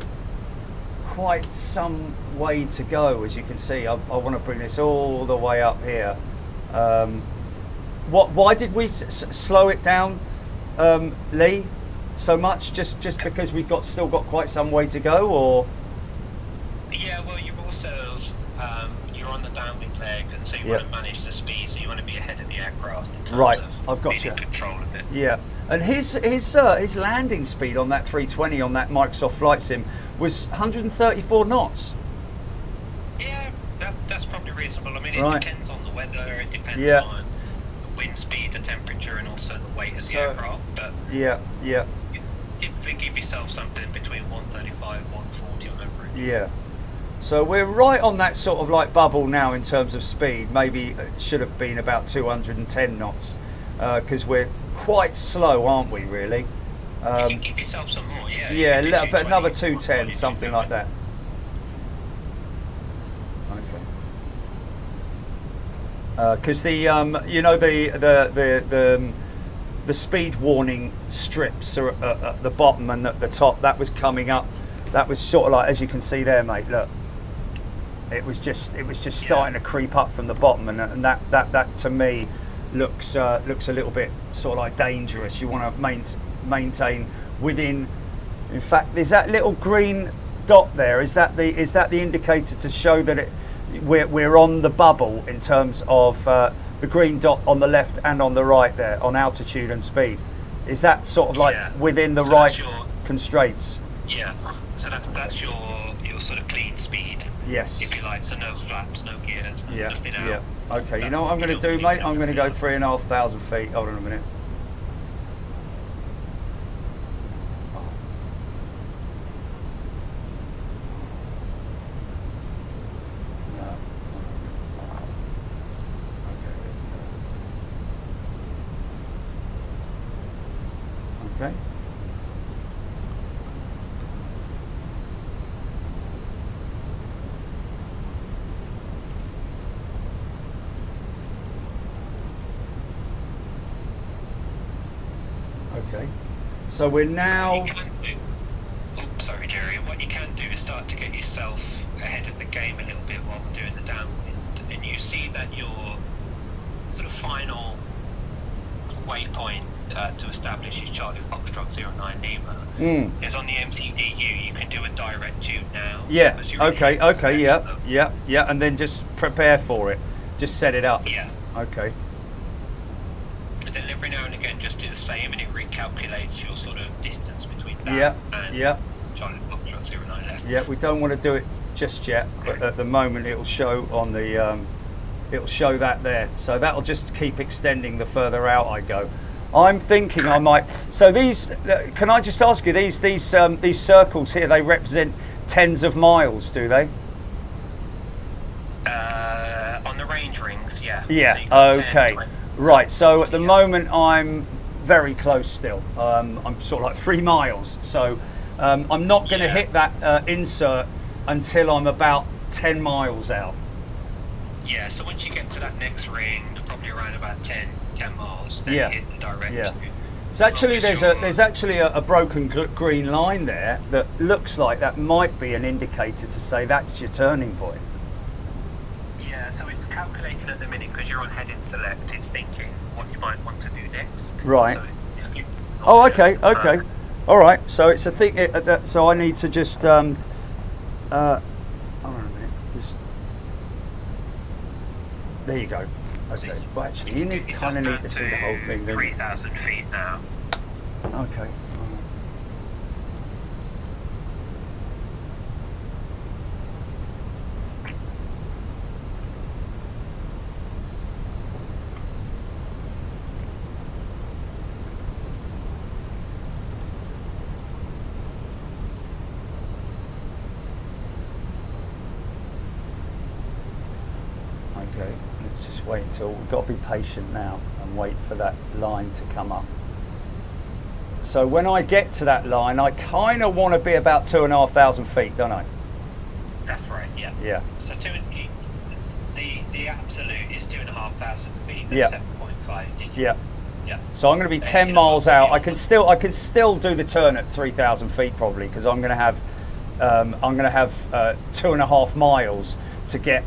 quite some way to go, as you can see. I want to bring this all the way up here. Why did we slow it down, Lee, so much? Just because we've still got quite some way to go, or? Yeah, well, you're also you're on the downwind leg, and so you want to manage the speed. So you want to be ahead of the aircraft in terms Right, of I've got being you. in control of it. Yeah, and his landing speed on that 320 on that Microsoft Flight Sim was 134 knots. Yeah, that's probably reasonable. I mean, it Right. depends on the weather. It depends Yeah. on the wind speed, the temperature, and also the weight of the So- aircraft. But Yeah. you typically give yourself something between 135, 140 on average. Yeah. So we're right on that sort of like bubble now in terms of speed. Maybe it should have been about 210 knots because we're quite slow, aren't we? Really? You can give yourself some more. Yeah. you Yeah, can do but another 220, 210, something like that. Okay. Because the you know the speed warning strips are at the bottom and at the top. That was coming up. That was sort of like, as you can see there, mate. Look, it was just starting to creep up from the bottom, and that to me looks a little bit sort of like dangerous. You want to maintain within. In fact, there's that little green dot there. Is that the indicator to show that we're on the bubble in terms of the green dot on the left and on the right there on altitude and speed? Is that sort of like within the right constraints? Yeah. So that's your sort of clean speed. Yes. If you like, so no flaps, no gears, nothing out. Yeah. Okay. You know what I'm going to do, mate? I'm going to go 3,500 feet. Hold on a minute. Okay. Okay. So we're now. What you can do, sorry, Jerry. What you can do is start to get yourself ahead of the game a little bit while we're doing the downwind, and you see that your sort of final waypoint to establish your Charlie Foxtrot 09 Lima is on the MCDU. You can do a direct tune now. Yeah. because you're Okay. in Okay. the Yeah. And then just prepare for it. Just set it up. Yeah. Okay. And then every now and again, just do the same, and it recalculates your sort of distance between that and Yeah. Charlie Foxtrot 09 left. Yeah. We don't want to do it just yet, but at the moment it'll show on the. It'll show that there. So that'll just keep extending the further out I go. I'm thinking I might. So these. Can I just ask you these circles here? They represent tens of miles, do they? On the range rings, yeah. So Yeah. you've got 10, Okay. 20. Right. So at the Yeah. moment I'm very close still. I'm sort of like 3 miles. So I'm not going to Yeah. hit that insert until I'm about 10 miles out. Yeah, so once you get to that next ring, probably around about 10 miles, then Yeah. you hit the direct. Yeah. As So actually, long as there's actually a broken green line there that looks like that might be an indicator to say that's your turning point. Yeah, so it's calculating at the minute because you're on heading select. It's thinking what you might want to do next. Right. So if you- Oh, okay, okay, all right. So it's a thing. So I need to just hold on a minute. Just, there you go. Okay. Well, actually, you need kind of need to see the whole thing. Don't you? 3,000 feet now. Okay. Okay, let's just wait until, we've got to be patient now and wait for that line to come up. So when I get to that line, I kind of want to be about 2,500 feet, don't I? That's right, yeah. Yeah. So the absolute is 2,500 feet. Yeah. 7.5. Yeah. Yeah. So I'm going to be 10 miles out. I can still do the turn at 3,000 feet probably, because I'm going to have 2.5 miles to get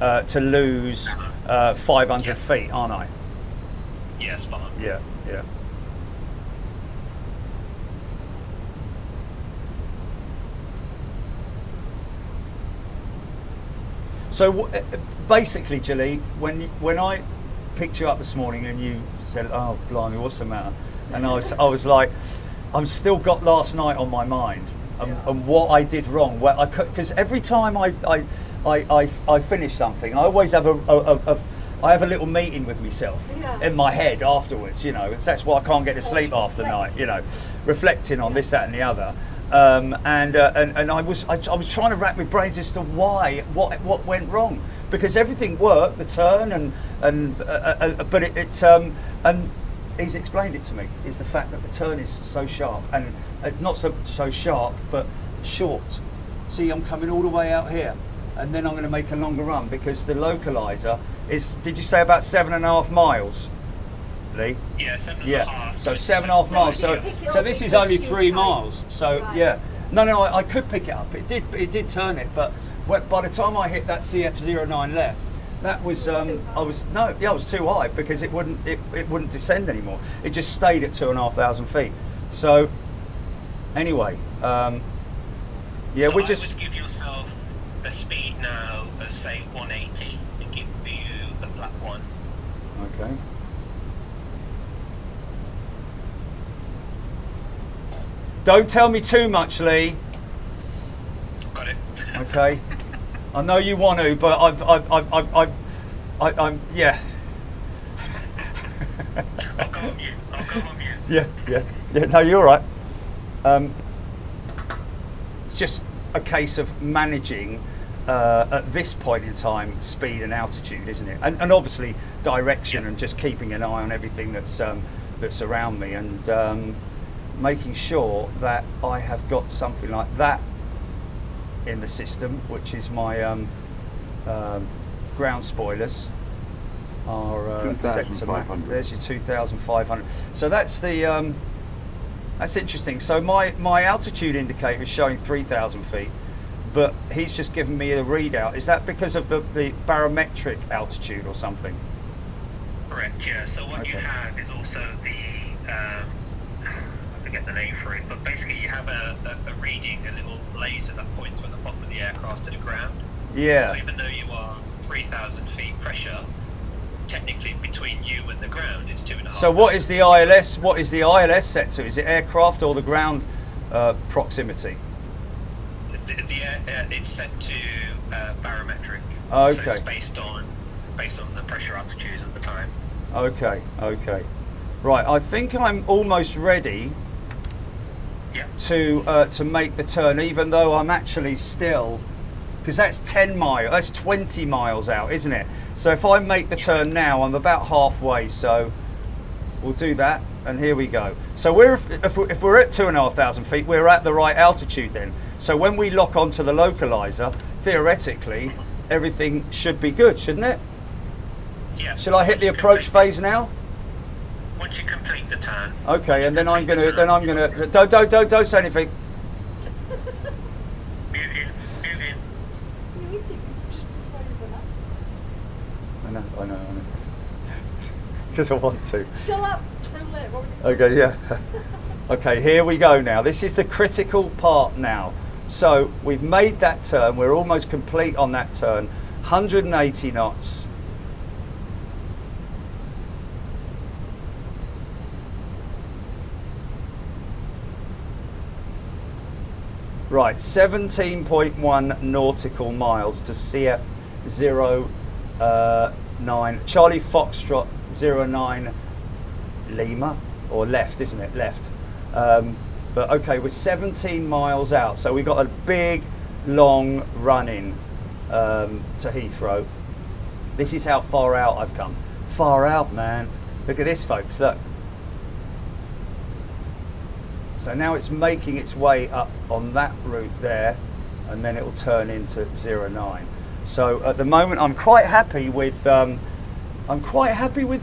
to lose 500 Yeah. feet, aren't I? Yeah, spot on. Yeah, yeah. So basically, Julie, when I picked you up this morning and you said, "Oh, blimey, what's the matter?" and I was like, "I'm still got last night on my mind and what I did wrong." Well, because every time I finish something, I always have I have a little meeting with myself in my head afterwards. You know, that's why I can't get to sleep half the night. You know, reflecting on this, that, and the other. And I was trying to rack my brains as to what went wrong, because everything worked, the turn but and he's explained it to me, is the fact that the turn is so sharp, and it's not so sharp but short. See, I'm coming all the way out here, and then I'm going to make a longer run because the localiser is, did you say about 7.5 miles, Lee? Yeah, 7.5. Yeah, so 7.5 miles. So this is only 3 miles. So yeah, no, I could pick it up. It did turn it, but by the time I hit that CF09 left, that was I was too high, because it wouldn't descend anymore. It just stayed at 2,500 feet. So anyway, yeah, So we I just would give yourself a speed now of say 180 and give you a flat one. okay. Don't tell me too much, Lee. Got it. Okay. I know you want to, but I'm yeah. I'll go on mute. Yeah. No, you're right. It's just a case of managing at this point in time speed and altitude, isn't it? And obviously direction, and just keeping an eye on everything that's around me, and making sure that I have got something like that in the system, which is my ground spoilers are set to my, there's your 2,500. So that's the that's interesting. So my altitude indicator is showing 3,000 feet, but he's just given me a readout. Is that because of the barometric altitude or something? Correct, yeah. So what you have is also the I forget the name for it, but basically you have a reading, a little laser that points from the bottom of the aircraft to the ground. Yeah. So even though you are 3,000 feet pressure, technically between you and the ground it's 2.5. So what is the ILS? What is the ILS set to? Is it aircraft or the ground proximity? It's set to barometric. Okay. So it's based on the pressure altitudes at the time. Okay. Right. I think I'm almost ready Yeah. to make the turn, even though I'm actually still because that's 10 miles, that's 20 miles out, isn't it? So if I make the turn now, I'm about halfway, so we'll do that, and here we go. So if we're at 2,500 feet, we're at the right altitude then. So when we lock onto the localiser, theoretically, everything should be good, shouldn't it? Yeah. Should I hit the approach phase now? Once you complete the turn. Okay, and then I'm gonna don't say anything. Move in. You need to just before you go I know. Because I want to. Shut up! Too late. What were you Okay, yeah. Okay, here we go now. This is the critical part now. So we've made that turn. We're almost complete on that turn. 180 knots. Right, 17.1 nautical miles to CF 09, Charlie Foxtrot 09 Lima, or left, isn't it? Left. But okay, we're 17 miles out, so we've got a big, long run-in to Heathrow. This is how far out I've come. Far out, man. Look at this, folks, look. So now it's making its way up on that route there, and then it will turn into 09. So at the moment, I'm quite happy with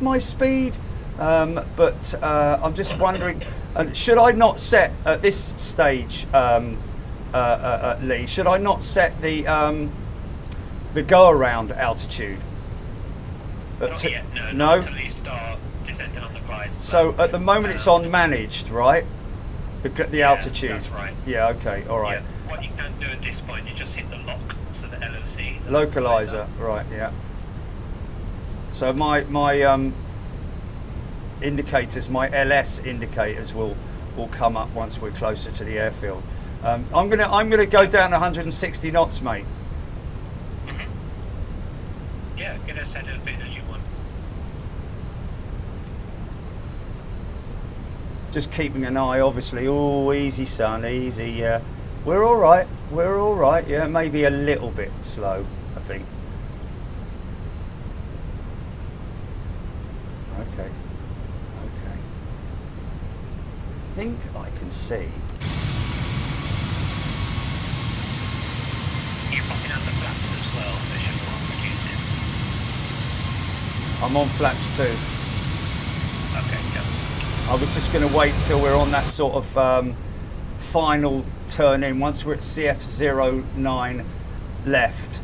my speed, but I'm just wondering, should I not set at this stage, Lee? Should I not set the go around altitude? Not yet, no. No. Not until you start descending on the glides. So at the moment, it's on managed, right? The Yeah, altitude. that's right. Yeah. Okay. All right. Yeah. What you can do at this point, you just hit the lock, so the LOC. the Localiser. Right. Yeah. So my indicators, my LS indicators, will come up once we're closer to the airfield. I'm gonna go down 160 knots, mate. Mhm. Yeah, get as ahead a bit as you want. Just keeping an eye, obviously. Oh, easy, son, easy. Yeah, we're all right. We're all right. Yeah, maybe a little bit slow, I think. Okay. Okay. I think I can see. You're popping out the flaps as well, so you should go on reducing. I'm on flaps too. Okay, yeah. I was just going to wait till we're on that sort of final turn in. Once we're at CF09 left,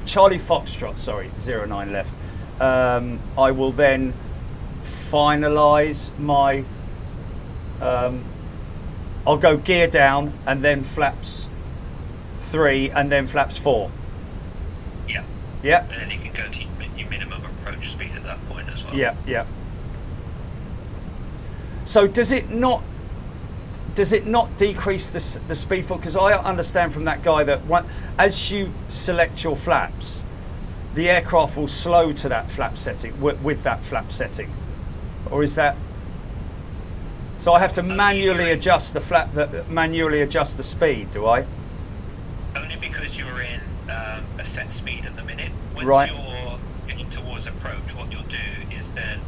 Charlie Foxtrot, sorry, 09 left, I will then finalise my, I'll go gear down and then flaps 3 and then flaps 4. Yeah. Yeah? And then you can go to your minimum approach speed at that point as well. Yeah, yeah. So does it not decrease the speed for? Because I understand from that guy that as you select your flaps, the aircraft will slow to that flap setting with that flap setting, or is that? So I have to manually adjust the manually adjust the speed, do I? Only because you're in a set speed at the minute. Once Right. you're getting towards approach, what you'll do is then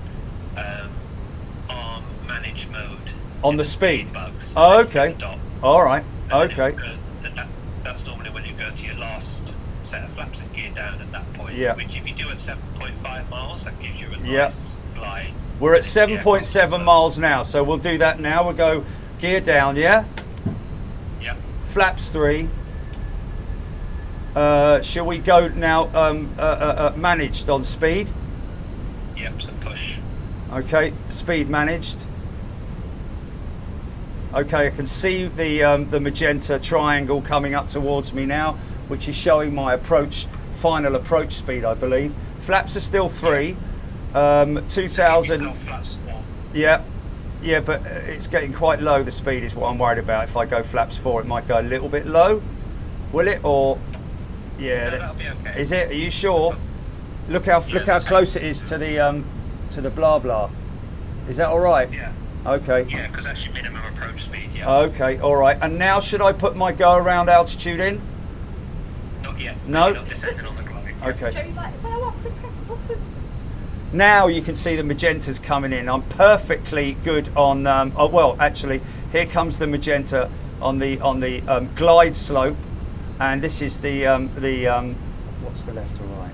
arm manage mode On in the speed. bugs. Oh, and then you okay. hit the dot. All right. And then it Okay. will go- that's normally when you go to your last set of flaps and gear down at that point. Yeah. Which if you do at 7.5 miles, that gives you a Yeah. nice glide. We're at And then the aircraft 7.7 goes miles now, so we'll do that now. We'll go gear down, yeah? Yeah. Flaps 3. Shall we go now managed on speed? Yep. So push. Okay, speed managed. Okay, I can see the magenta triangle coming up towards me now, which is showing my final approach speed, I believe. Flaps are still 3. 2000. Yourself flaps 4. Yeah, yeah, but it's getting quite low. The speed is what I'm worried about. If I go flaps 4, it might go a little bit low. Will it? Or yeah, No, that'll be okay. is it? Are you sure? Look how that's close it is to the blah blah. Is that all right? Yeah. Okay. Yeah, because that's your minimum approach speed. Yeah. Okay. All right. And now should I put my go around altitude in? Not Yeah. No? You're not descending on the glide. Okay. Jerry's like, but I want to press buttons. Now you can see the magentas coming in. I'm perfectly good on. Oh well, actually, here comes the magenta on the glide slope, and this is the what's the left or right?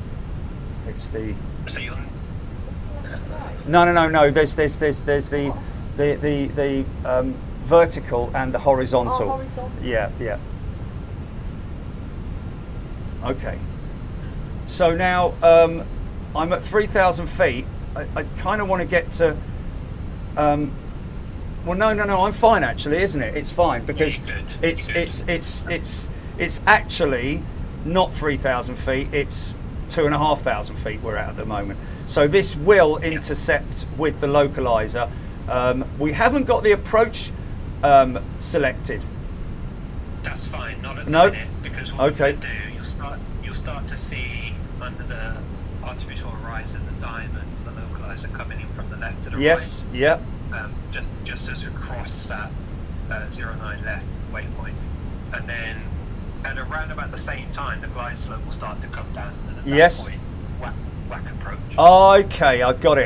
It's the. So you're. What's the left and right? No. There's the vertical and the horizontal. Oh, horizontal. Yeah. Okay. So now I'm at 3,000 feet. I kind of want to get to. Well, no. I'm fine actually, isn't it? It's fine because Yeah, you're good. it's actually not 3,000 feet. It's 2,500 feet we're at the moment. So this will intercept with the localiser. We haven't got the approach selected. That's fine. Not at the No? minute, because what Okay. you do, you'll start to see under the artificial horizon, the diamond, the localiser coming in from the left to the Yes. Yeah. right. Just as we cross that 09 left waypoint, and then at around about the same time, the glide slope will start to come down, and at that Yes. point, whack approach. Okay, I got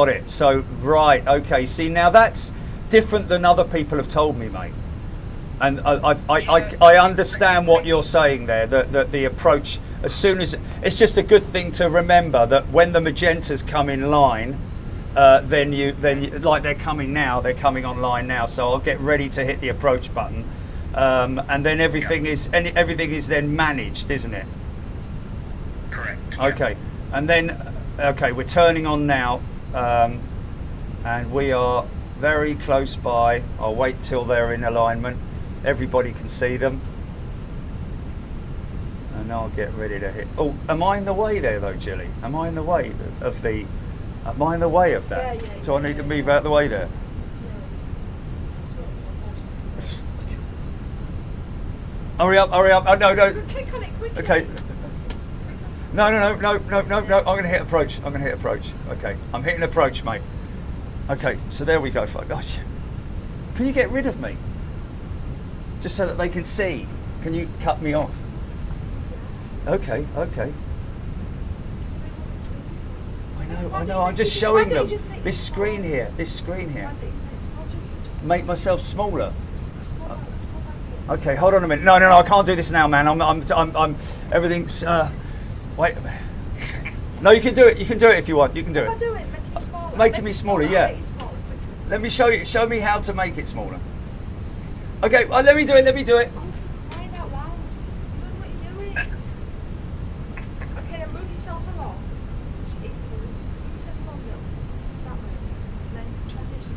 it. So right. Okay. See, now that's different than other people have told me, mate. And I understand what you're saying there. That the approach, as soon as it's just a good thing to remember that when the magentas come in line, then you like they're coming now. They're coming online now. So I'll get ready to hit the approach button, and then everything is then managed, isn't it? Correct. yeah. Okay. And then we're turning on now, and we are very close by. I'll wait till they're in alignment. Everybody can see them. And I'll get ready to hit. Oh, am I in the way there though, Jilly? Am I in the way of the? Am I in the way of that? Yeah, Do I need to move out the way there? Yeah. That's what my boss to say. Hurry up! Oh, no. Click on it quickly. Okay. No. I'm going to hit approach. Okay. I'm hitting approach, mate. Okay. So there we go. Gosh. Can you get rid of me? Just so that they can see. Can you cut me off? Okay. I know. I'm just showing them this screen here. Make myself smaller. Okay, hold on a minute. No, I can't do this now, man. I'm everything's. Wait a minute. No, you can do it. You can do it if you want. You can do If I it. do it, make it smaller. Making me smaller, yeah. Make it smaller quickly. Let me show you. Show me how to make it smaller. Okay, let me do it. Oh, for crying out loud. What are you doing? Okay, then move yourself along. Move yourself along that way. And then transition.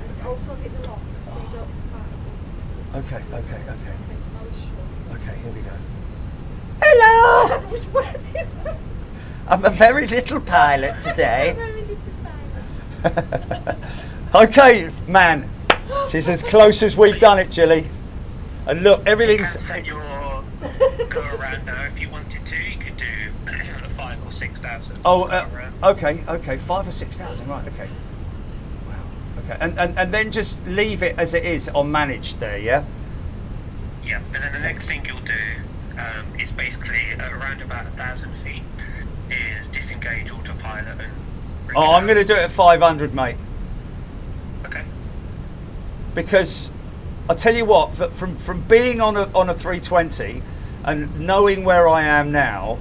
And also hit the lock so you don't fire. Okay. Okay, so now it's short. Okay, here we go. Hello. I was ready. I'm a very little pilot today. Very little pilot. Okay, man. This is as close as we've done it, Jilly. And look, You can everything's. set your go around now if you wanted to. You could do 5,000 or 6,000. Oh, okay, 5,000 or 6,000, right? Okay. Wow. Okay, and then just leave it as it is on managed there, yeah. Yeah, and then the next thing you'll do is basically at around about 1,000 feet is disengage autopilot and. bring Oh, it I'm down. going to do it at 500, mate. Okay. Because I'll tell you what, from being on a 320 and knowing where I am now,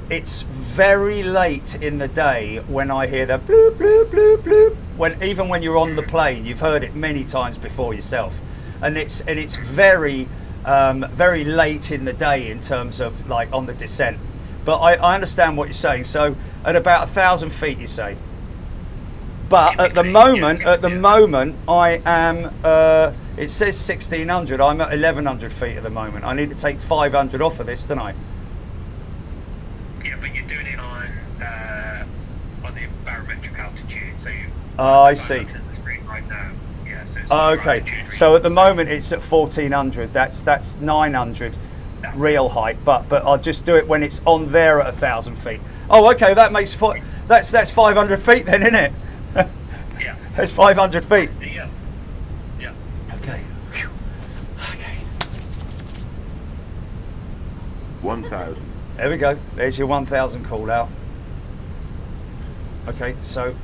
it's very late in the day when I hear the bloop bloop bloop bloop. Even when you're on the plane, you've heard it many times before yourself, and it's very very late in the day in terms of like on the descent. But I understand what you're saying. So at about 1,000 feet, you say. But at the moment, I am. It says 1,600. I'm at 1,100 feet at the moment. I need to take 500 off of this, don't I? Yeah, but you're doing it on the barometric altitude, so you. I see. The screen right now. Yeah, so it's Okay. altitude So at the reading. moment, it's at 1,400. That's 900 That's real height. But I'll just do it when it's on there at 1,000 feet. Oh, okay. That makes that's 500 feet then, isn't it? Yeah. That's 500 feet. Yeah. Yeah. Okay. Phew. Okay. 1,000. There we go. There's your 1,000 call out. Okay, so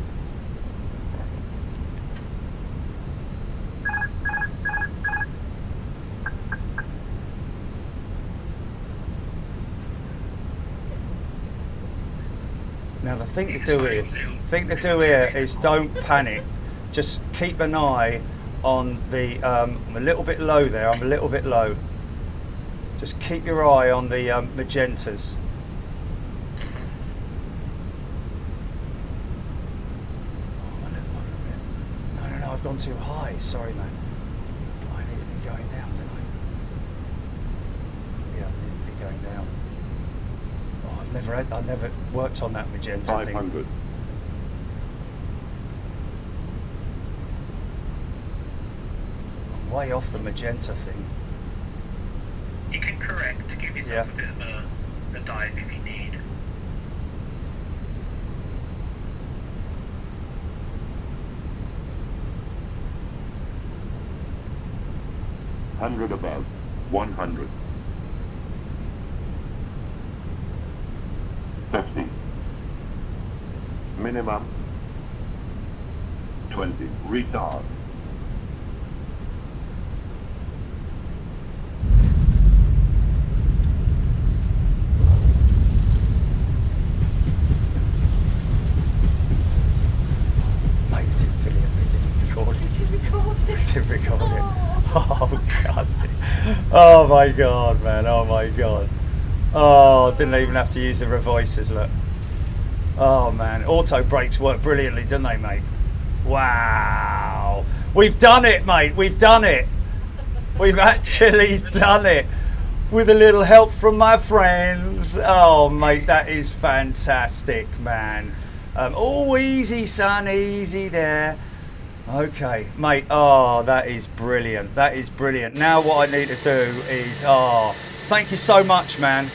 now the thing to do here is don't panic. Just keep an eye on the. I'm a little bit low there. I'm a little bit low. Just keep your eye on the magentas. No, I've gone too high. Sorry, man. I need to be going down, don't I? Yeah, I need to be going down. Oh, I've never worked on that magenta 500. thing. I'm way off the magenta thing. You can correct to give yourself a bit of a dive if you need. Hundred above. 100. 50. Minimum. 20. Retard. Didn't record it. Oh god. Oh my god, man. Oh my god. Oh, didn't even have to use the revoices, look. Oh man. Auto brakes work brilliantly, don't they, mate? Wow. We've done it, mate. We've done it. We've actually done it. With a little help from my friends. Oh mate, that is fantastic, man. Oh, easy, son, easy there. Okay, mate. Oh, that is brilliant. That is brilliant. Now what I need to do is, thank you so much, man.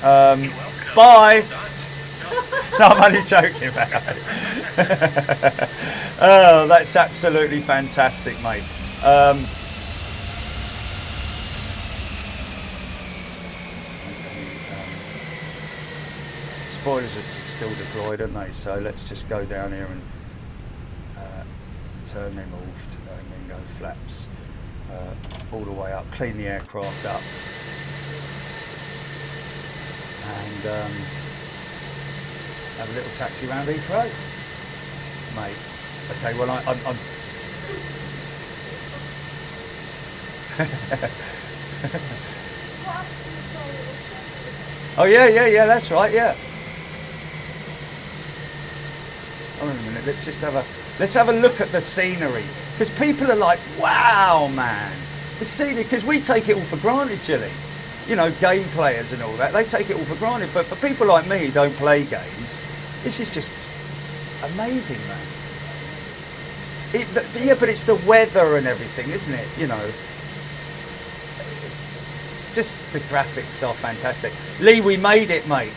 Bye. No, I'm only joking, man. Oh, that's absolutely fantastic, mate. Spoilers are still deployed, aren't they? So let's just go down here and turn them off and then go flaps all the way up, clean the aircraft up, and have a little taxi around Heathrow, mate. Okay, well I'm oh yeah, that's right, yeah. Hold on a minute, let's have a look at the scenery, because people are like, wow, man, the scenery, because we take it all for granted, Jilly. You know, game players and all that, they take it all for granted, but for people like me who don't play games, this is just amazing, man. Yeah, but it's the weather and everything, isn't it? You know, it's just the graphics are fantastic. Lee, we made it, mate.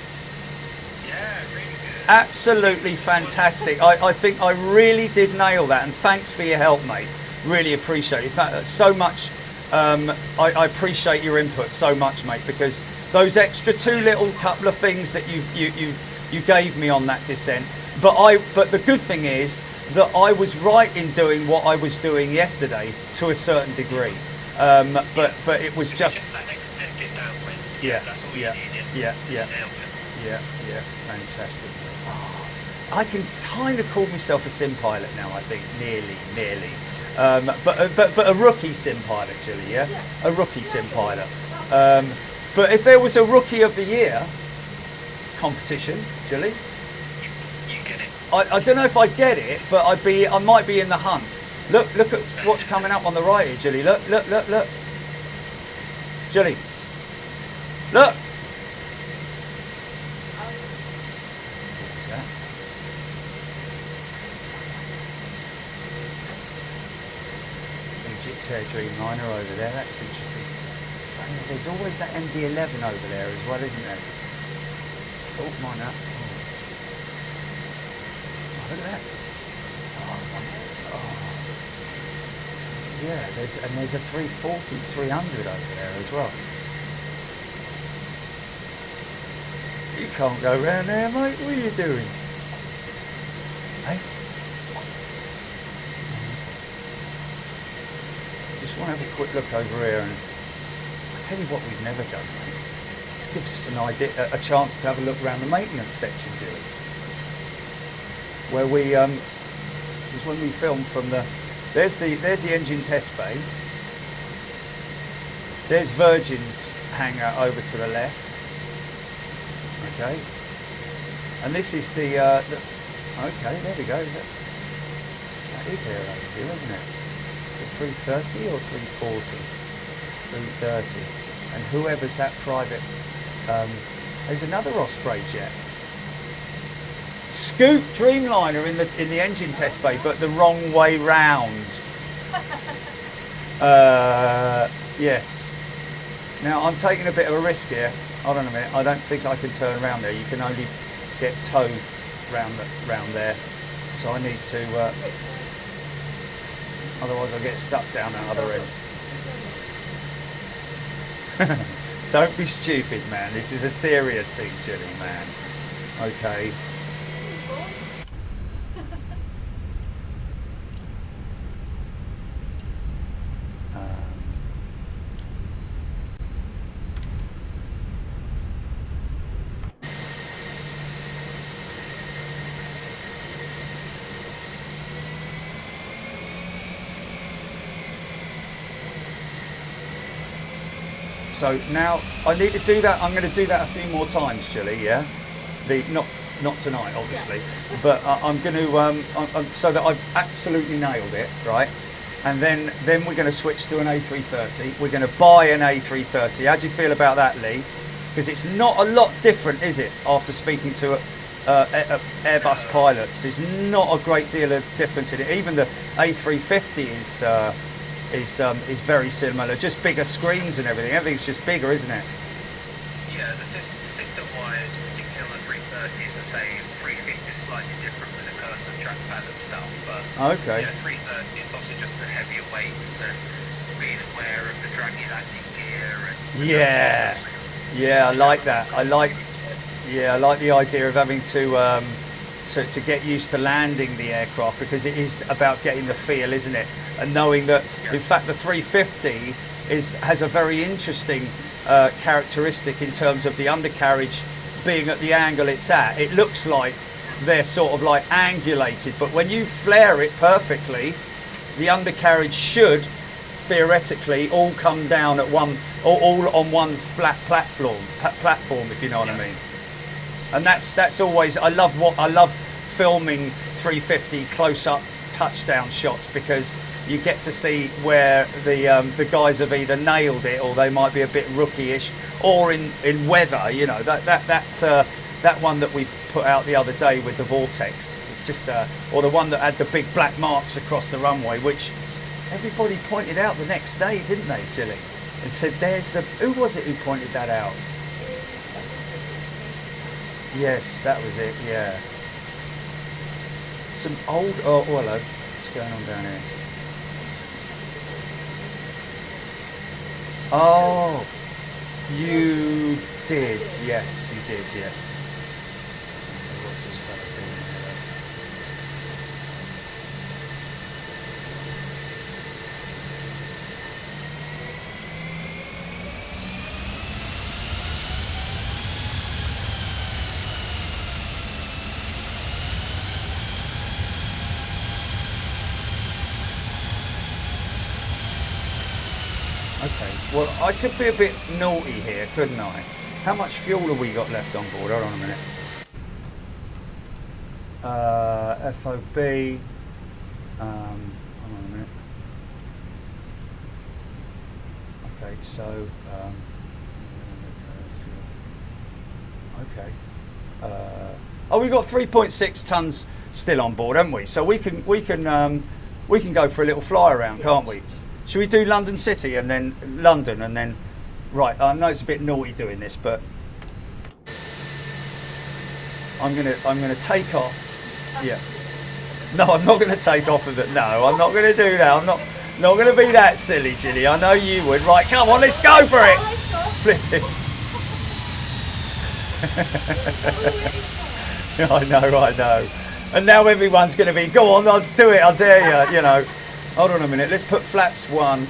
Absolutely fantastic. I think I really did nail that, and thanks for your help, mate. Really appreciate it. So much. I appreciate your input so much, mate, because those extra two little couple of things that you gave me on that descent. But the good thing is that I was right in doing what I was doing yesterday to a certain degree. But it was just that extended downwind. Yeah, That's all yeah, you needed. yeah, fantastic. I can kind of call myself a sim pilot now, I think, nearly. But a rookie sim pilot, Julie, yeah? A rookie sim pilot. But if there was a rookie of the year competition, Julie, You get it. I don't know if I get it, but I might be in the hunt. Look at what's coming up on the right here, Julie. Look. Julie, look. Dreamliner over there, that's interesting. It's funny, there's always that MD-11 over there as well, isn't there? Oh, mine up. Oh, look at that. Oh. Yeah, there's a 340, 300 over there as well. can't go round there, mate. What are you doing? Hey? Just want to have a quick look over here, and I'll tell you what we've never done, mate. This gives us an idea, a chance to have a look around the maintenance section, Julie. Where we, was when we filmed from the, there's the engine test bay. There's Virgin's hangar over to the left. Okay. And this is the okay, there we go. That is air over here, isn't it? The 330 or 340? 330. And whoever's that private, there's another Osprey jet. Scoot Dreamliner in the engine test bay, but the wrong way round. Yes. Now I'm taking a bit of a risk here. Hold on a minute. I don't think I can turn around there. You can only get towed round there. So I need to. Otherwise, I'll get stuck down that other end. Don't be stupid, man. This is a serious thing, Jilly, man. Okay. So now I need to do that. I'm going to do that a few more times, Julie. Yeah, not tonight, obviously, yeah. But I'm going to so that I've absolutely nailed it, right? And then we're going to switch to an A330. We're going to buy an A330. How do you feel about that, Lee? Because it's not a lot different, is it? After speaking to Airbus pilots, there's not a great deal of difference in it. Even the A350 is very similar, just bigger screens and everything. Everything's just bigger, isn't it? Yeah, the system-wise, particularly on the 330 is the same. 350 is slightly different with the cursor, trackpad and stuff, but okay. Yeah, 330 is obviously just the heavier weights and being aware of the draggy landing gear. And I like that. I like the idea of having to get used to landing the aircraft, because it is about getting the feel, isn't it? And knowing that, in fact, the 350 has a very interesting characteristic in terms of the undercarriage being at the angle it's at. It looks like they're sort of like angulated, but when you flare it perfectly, the undercarriage should theoretically all come down at one, or all on one flat platform, if you know what I mean. And that's always, I love filming 350 close-up touchdown shots, because you get to see where the guys have either nailed it or they might be a bit rookie-ish, or in weather. You know, that one that we put out the other day with the Vortex. It's just or the one that had the big black marks across the runway, which everybody pointed out the next day, didn't they, Jilly? And said, "There's the." Who was it who pointed that out? Yes, that was it. Yeah. Some old. Oh, hello. What's going on down here? Oh, you did. Yes, you did. Yes. What's this fella doing here? Okay, well, I could be a bit naughty here, couldn't I? How much fuel have we got left on board? Hold on a minute. FOB. Hold on a minute. Okay, so. Okay. Oh, we got 3.6 tons still on board, haven't we? So we can go for a little fly around, can't we? Should we do London City and then London and then, right, I know it's a bit naughty doing this, but I'm gonna take off. Yeah. No, I'm not gonna take off of it. No, I'm not gonna do that. I'm not gonna be that silly, Ginny. I know you would. Right, come on, let's go for it. Flip it. I know. And now everyone's going to be, go on, I'll do it, I dare you, you know. Hold on a minute, let's put flaps 1.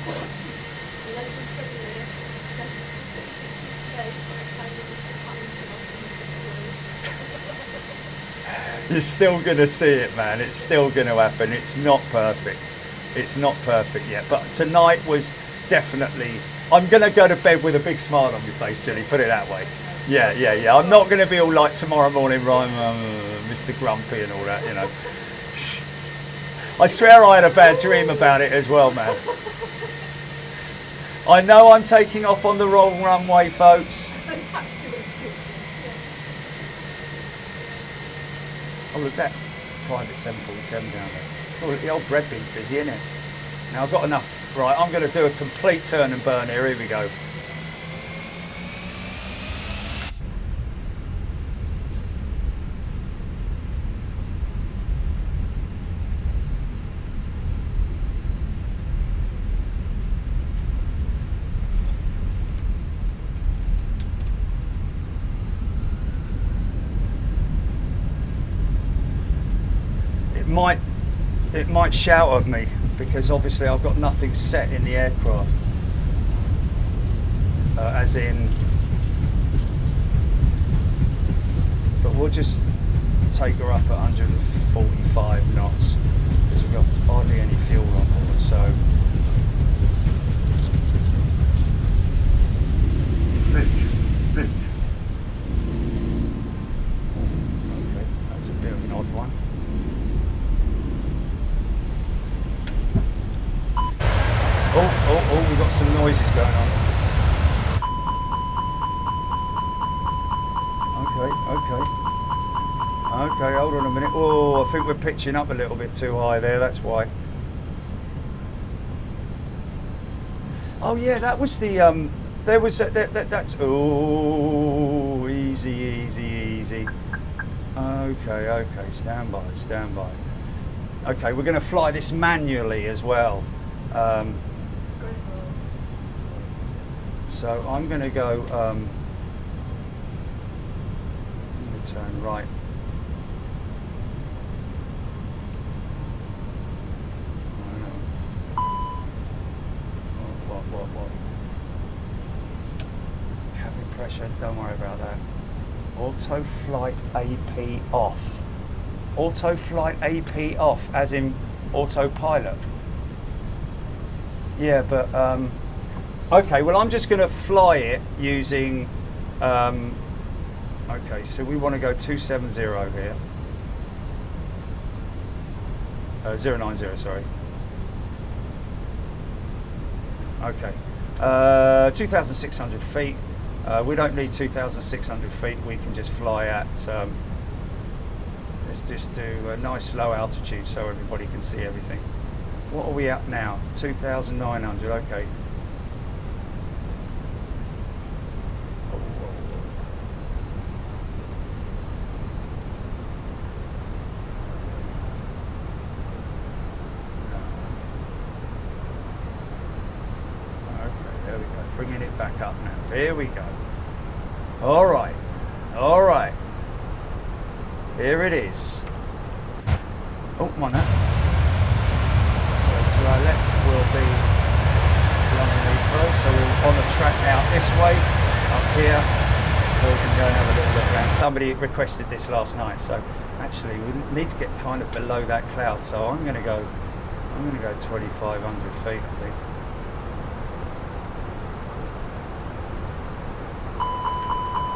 You're still going to see it, man. It's still going to happen. It's not perfect. It's not perfect yet. But tonight was definitely... I'm going to go to bed with a big smile on my face, Julie. Put it that way. Yeah. I'm not going to be all like tomorrow morning, right, Mr. Grumpy and all that, you know. I swear I had a bad dream about it as well, man. I know I'm taking off on the wrong runway, folks. Oh, look at that private 747 down there. Oh, look, the old bread bin's busy, isn't it? Now I've got enough. Right, I'm going to do a complete turn and burn here. Here we go. It might shout at me because obviously I've got nothing set in the aircraft, as in, but we'll just take her up at 145 knots because we've got hardly any fuel on board, so Pitch. okay, that was a bit of an odd one. Oh, we've got some noises going on. Okay, hold on a minute. Oh, I think we're pitching up a little bit too high there, that's why. Oh yeah, that was the, there was, that's, oh, easy. Okay, stand by. Okay, we're going to fly this manually as well. So I'm going to go, I'm going to turn right. What? Cabin pressure, don't worry about that. Auto flight AP off. Auto flight AP off, as in autopilot. Yeah, but okay, well I'm just going to fly it using okay, so we want to go 270 here, 090, sorry. Okay, 2,600 feet. We don't need 2,600 feet. We can just fly at let's just do a nice low altitude so everybody can see everything. What are we at now? 2,900, okay. Okay, there we go. Bringing it back up now. There we go. All right. Here it is. Oh, come on now. To our left will be London Heathrow, so we're on the track now this way, up here, so we can go and have a little look around. Somebody requested this last night, so actually we need to get kind of below that cloud, so I'm going to go 2,500 feet, I think.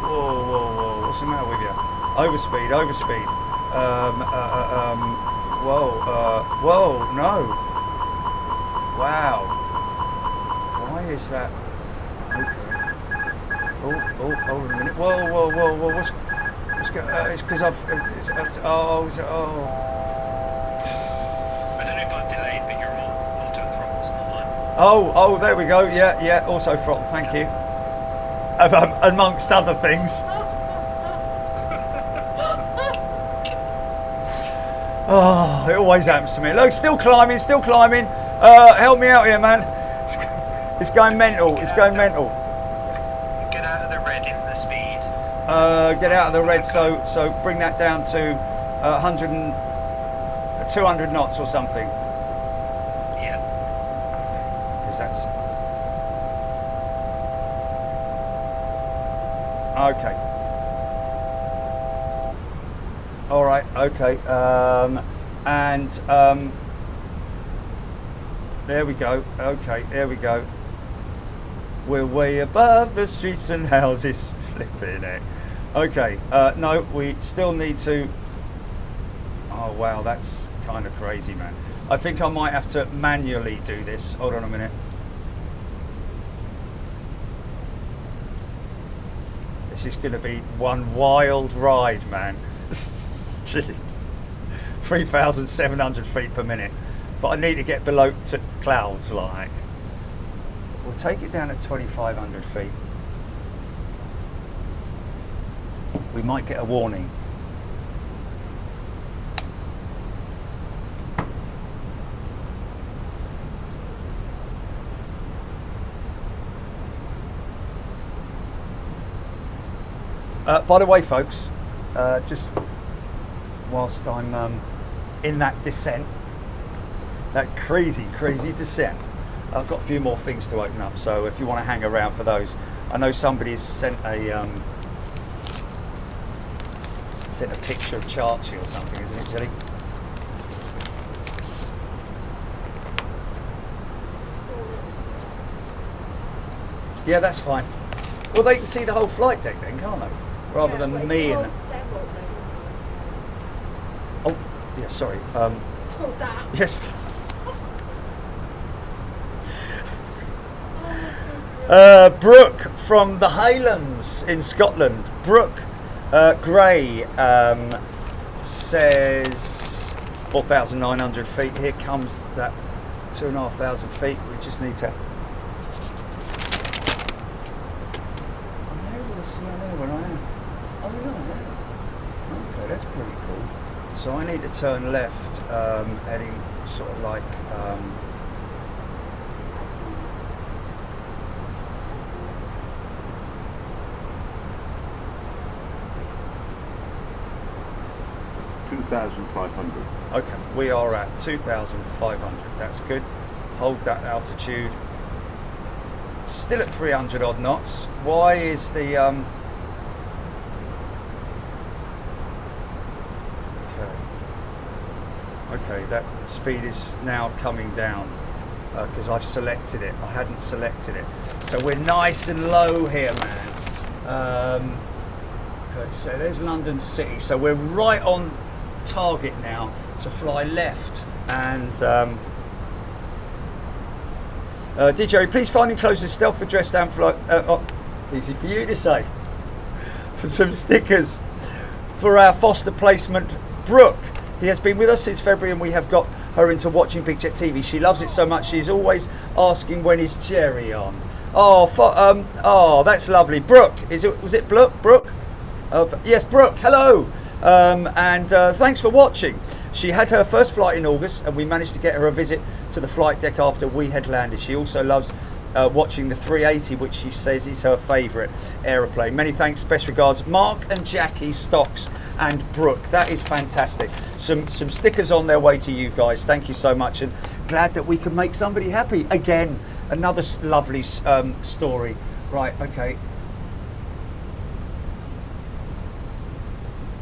Whoa, what's the matter with you? Overspeed. Whoa, no. Wow. Why is that? Okay. Oh, hold on a minute. Whoa. What's going on? It's because I've... oh. I don't know if I'm delayed, but you're on auto throttles, not mine. Oh, there we go. Yeah, auto throttle, thank you. Amongst other things. Oh, it always happens to me. Look, still climbing. Help me out here, man. It's going mental. Get out of the red in the speed. Get out of the red, so bring that down to 200 knots or something. Yeah. Because that's okay. All right. Okay. There we go. Okay. There we go. We're way above the streets and houses. Flipping it. Okay. No, we still need to. Oh wow, that's kind of crazy, man. I think I might have to manually do this. Hold on a minute. This is going to be one wild ride, man. 3,700 feet per minute. But I need to get below to clouds, like. We'll take it down at 2,500 feet. We might get a warning. By the way, folks, just whilst I'm in that descent, that crazy descent, I've got a few more things to open up. So if you want to hang around for those, I know somebody's sent a picture of Churchill or something, isn't it, Jelly? Yeah, that's fine. Well, they can see the whole flight deck then, can't they? Rather than me and. Oh, yeah. Sorry. Told that. Yes. Brooke from the Highlands in Scotland. Brooke Gray says 4,900 feet. Here comes that 2,500 feet. We just need to. Okay, that's pretty cool. So I need to turn left, heading sort of like. 2,500. Okay, we are at 2,500. That's good. Hold that altitude. Still at 300 odd knots. Why is the Okay, that speed is now coming down because I've selected it. I hadn't selected it. So we're nice and low here, man. Okay, so there's London City. So we're right on target now to fly left. And DJ, please find and close the stealth address down flight. Easy for you to say. For some stickers for our foster placement, Brooke. He has been with us since February and we have got her into watching Big Jet TV. She loves it so much she's always asking when is Jerry on. Oh, that's lovely. Brooke, was it Brooke? Yes, Brooke, hello. Thanks for watching. She had her first flight in August and we managed to get her a visit to the flight deck after we had landed. She also loves watching the 380, which she says is her favourite aeroplane. Many thanks, best regards, Mark and Jackie Stocks and Brooke. That is fantastic. Some stickers on their way to you guys. Thank you so much, and glad that we can make somebody happy again. Another lovely story. Right, okay.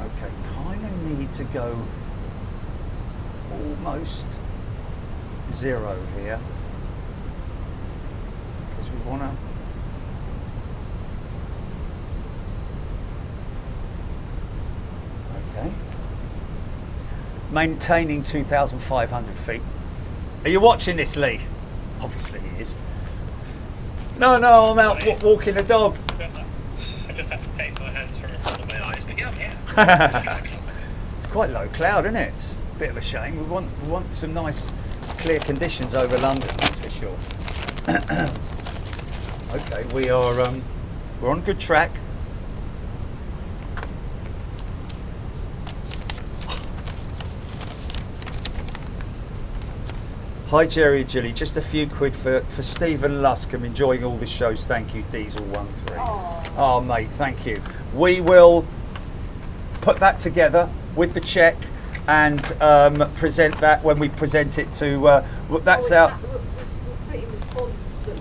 Okay, kind of need to go almost zero here. We want to okay, maintaining 2,500 feet. Are you watching this, Lee? Obviously he is. No, I'm out walking the dog. I just have to take my hands from in front of my eyes, but yeah, I'm here. It's quite low cloud, isn't it? It's a bit of a shame. We want some nice clear conditions over London, that's for sure. Okay, we're on good track. Hi Jerry and Jilly, just a few quid for Stephen Lusk. I'm enjoying all the shows. Thank you, Diesel13. Oh mate, thank you. We will put that together with the check and present that when we present it to. That's out.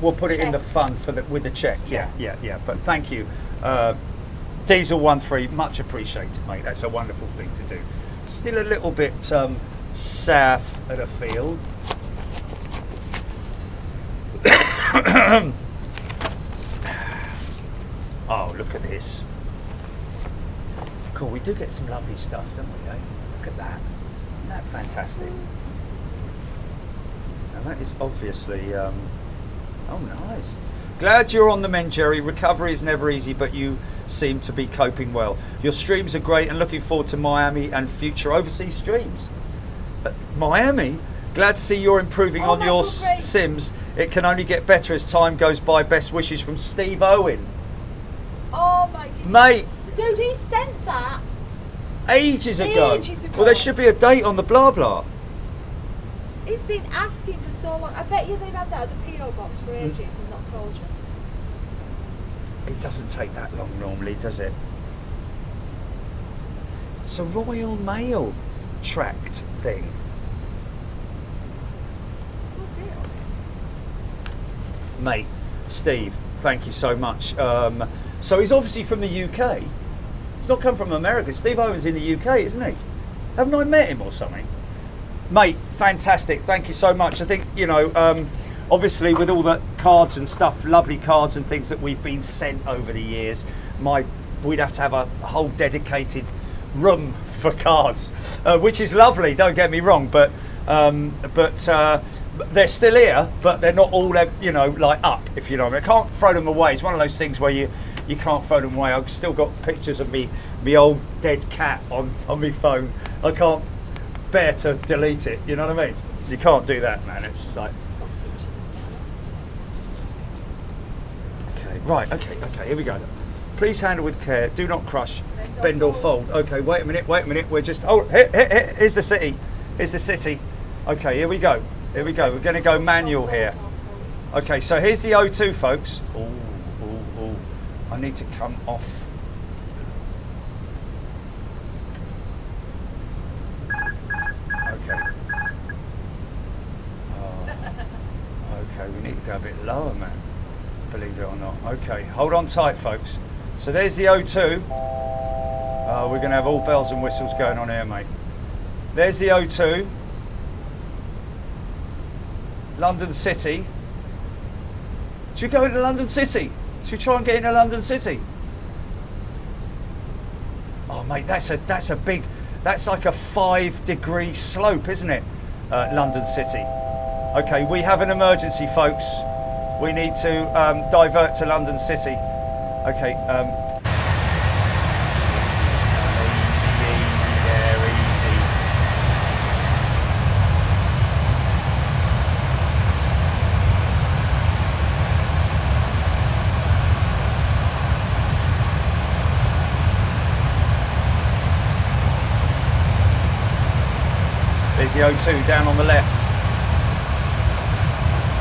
We'll put it in the fund for with the check. Yeah. But thank you, Diesel13. Much appreciated, mate. That's a wonderful thing to do. Still a little bit south of the field. Oh, look at this. Cool, we do get some lovely stuff, don't we, eh? Look at that. Isn't that fantastic? And that is obviously, oh nice. Glad you're on the mend, Jerry. Recovery is never easy, but you seem to be coping well. Your streams are great and looking forward to Miami and future overseas streams. Miami? Glad to see you're improving on your sims. It can only get better as time goes by. Best wishes from Steve Owen. Oh my goodness. Mate. Dude, he sent that Ages ago. Ages ago. Well, there should be a date on the blah blah. He's been asking for so long. I bet you they've had that at the PO box for ages and not told you. It doesn't take that long normally, does it? It's a Royal Mail tracked thing. Oh dear. Mate, Steve, thank you so much. So he's obviously from the UK. He's not come from America. Steve Owen's in the UK, isn't he? Haven't I met him or something? Mate, fantastic. Thank you so much. I think, you know, obviously with all the cards and stuff, lovely cards and things that we've been sent over the years, we'd have to have a whole dedicated room for cards, which is lovely, don't get me wrong, but they're still here, but they're not all, you know, like up, if you know what I mean. I can't throw them away. It's one of those things where you can't throw them away. I've still got pictures of me old dead cat on my phone. I can't bear to delete it, you know what I mean? You can't do that, man. It's like, okay, right, okay, here we go. Please handle with care, do not crush, bend or fold. Okay, wait a minute, we're just, oh, here's the city, Okay, here we go, we're going to go manual here. Okay, so here's the O2, folks. Ooh, I need to come off. Okay. Okay, we need to go a bit lower, man. Believe it or not. Okay, hold on tight, folks. So there's the O2. We're going to have all bells and whistles going on here, mate. There's the O2. London City. Should we go into London City? Should we try and get into London City? Oh, mate, that's a big, that's like a 5-degree slope, isn't it? London City. Okay, we have an emergency, folks. We need to divert to London City. Okay. There's the O2 down on the left,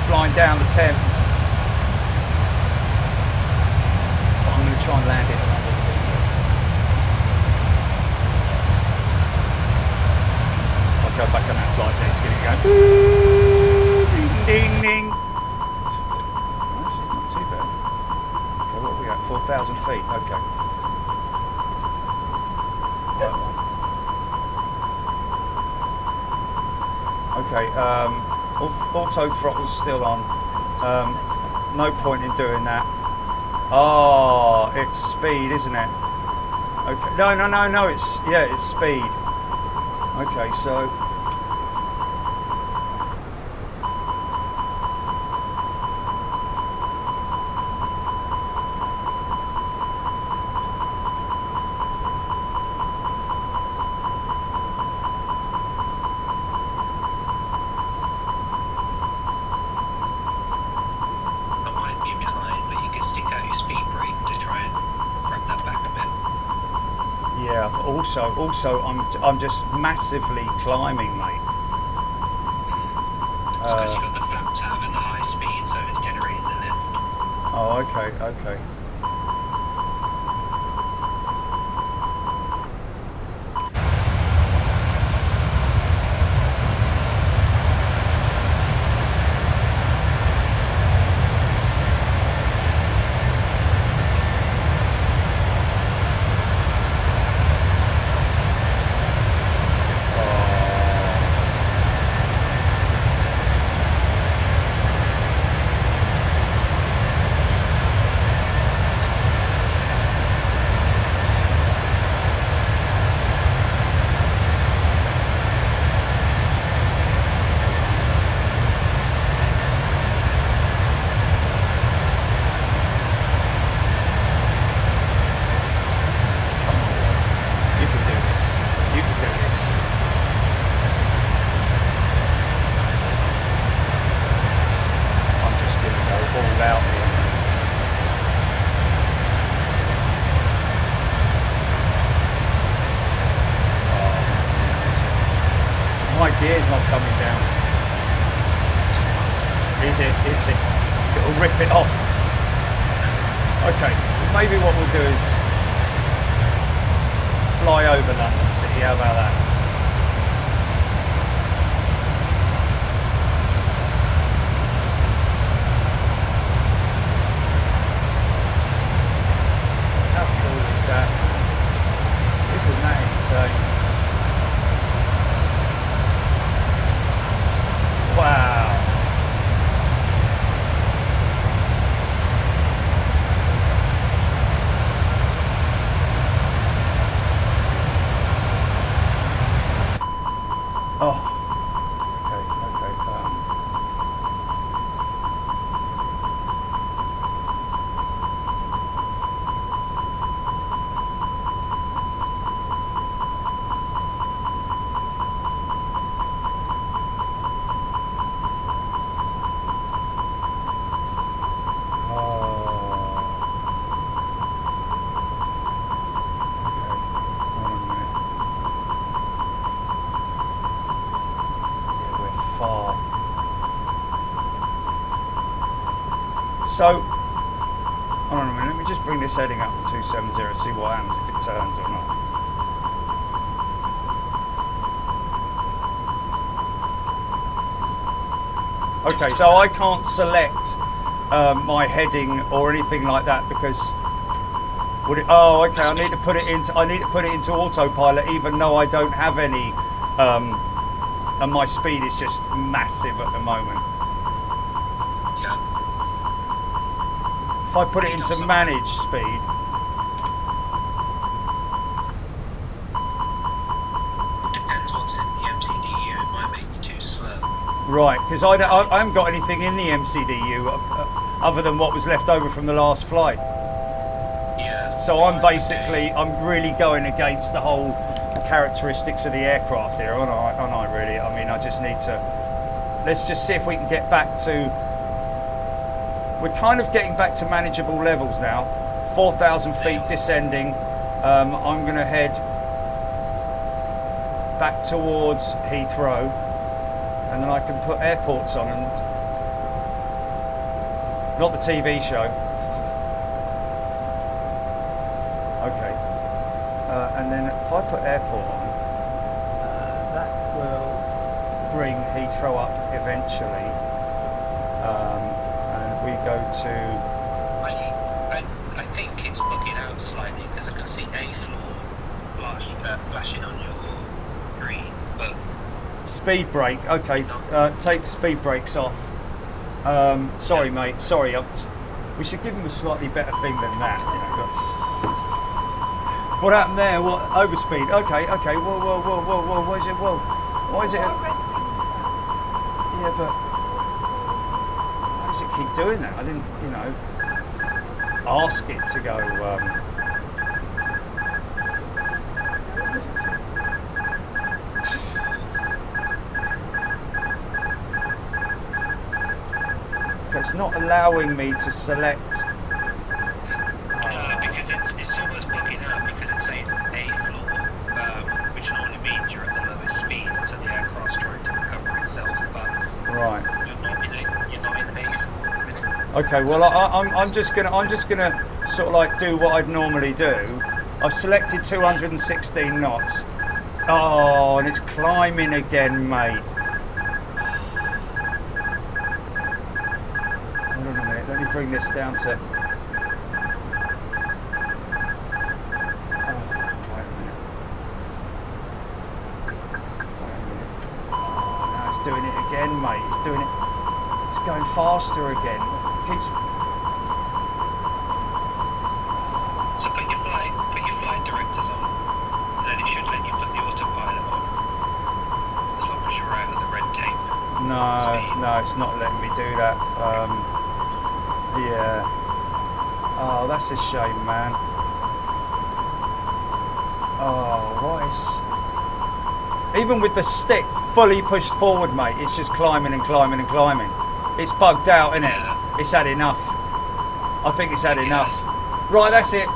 flying down the Thames. But I'm going to try and land it at London City. I'll go back on that flight deck, it's going to go ding, ding, ding. Nice, it's not too bad. Okay, what are we at? 4,000 feet, okay. Okay, auto throttle's still on. No point in doing that. Oh, it's speed, isn't it? Okay, no, it's speed. Okay, so. Also, I'm just massively climbing, mate. because you've got the flaps out and the high speed, so it's generating the lift. Oh, okay, okay. Gear's not coming down. Is it? Is it? It'll rip it off. Okay, maybe what we'll do is fly over London City. How about that? How cool is that? Isn't that insane? Wow. Oh. Okay, okay. So, hold on a minute, let me just bring this heading up to 270, see what happens if it turns or not. Okay, so I can't select my heading or anything like that because would it? Oh, okay. I need to put it into autopilot, even though I don't have any, and my speed is just massive at the moment. If I put it into manage speed, Depends what's in the MCDU, it might make you too slow. right? Because I haven't got anything in the MCDU other than what was left over from the last flight. Yeah. So I'm really going against the whole characteristics of the aircraft here, aren't I really? I mean, I just need to. Let's just see if we can get back to. We're kind of getting back to manageable levels now. 4,000 feet descending. I'm going to head back towards Heathrow, and then I can put airports on and not the TV show. Okay. And then if I put airport on, that will bring Heathrow up eventually. We go to. I think it's booking out slightly because I can see a floor flashing on your green, but Speed brake. Okay, take the speed brakes off. Sorry, mate. Sorry. We should give him a slightly better thing than that. You know. What happened there? What overspeed? Okay. Whoa. Why is it? Whoa. Why is it? Yeah, but. Keep doing that. I didn't, ask it to go. It's not allowing me to select. Because it's almost blocking out because it's saying A floor, which normally means you're at the lowest speed, so the aircraft's trying to recover itself. But right. Okay, well I'm just gonna sort of like do what I'd normally do. I've selected 216 knots. Oh, and it's climbing again, mate. Hold on a minute, let me bring this down to... Oh, wait a minute. Oh, now it's doing it again, mate. It's doing it. It's going faster again. It keeps... So put your flight directors on, and then it should let you put the autopilot on. As long as you're out of the red tape. No, it's not letting me do that. Yeah. Oh, that's a shame, man. Oh, what is... Even with the stick fully pushed forward, mate, it's just climbing and climbing and climbing. It's bugged out, isn't it? Yeah. It's had enough. I think it's had enough. Right, that's it.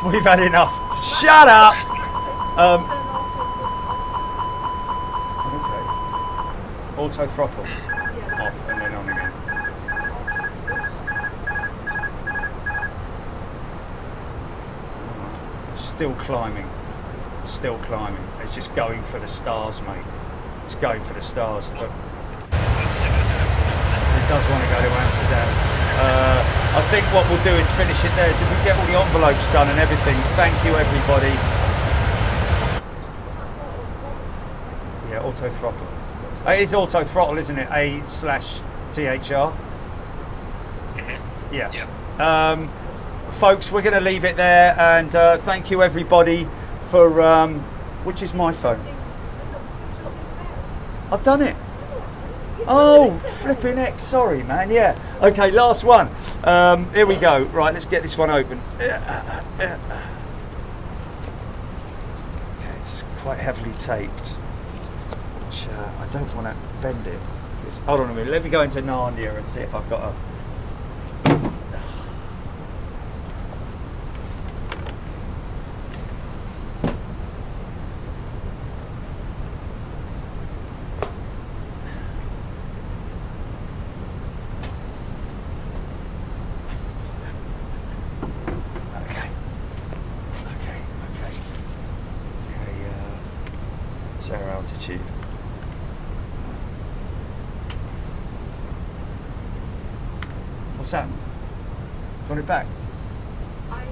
We've had enough. Shut up! Turn auto thrust off. Okay. Auto throttle. Yeah, Off and then on again. Still climbing. Still climbing. It's just going for the stars, mate. It's going for the stars. Look. It does want to go to Amsterdam. I think what we'll do is finish it there. Did we get all the envelopes done and everything? Thank you, everybody. Yeah, auto throttle. It is auto throttle, isn't it? A/THR. Yeah. Folks, we're going to leave it there, and thank you, everybody, for which is my phone. I've done it. Oh, flipping heck, sorry, man. Yeah. Okay, last one. Here we go. Right, let's get this one open. Okay, it's quite heavily taped, which I don't want to bend it. Hold on a minute. Let me go into Narnia and see if I've got a... Our altitude. What's happened? Do you want it back? I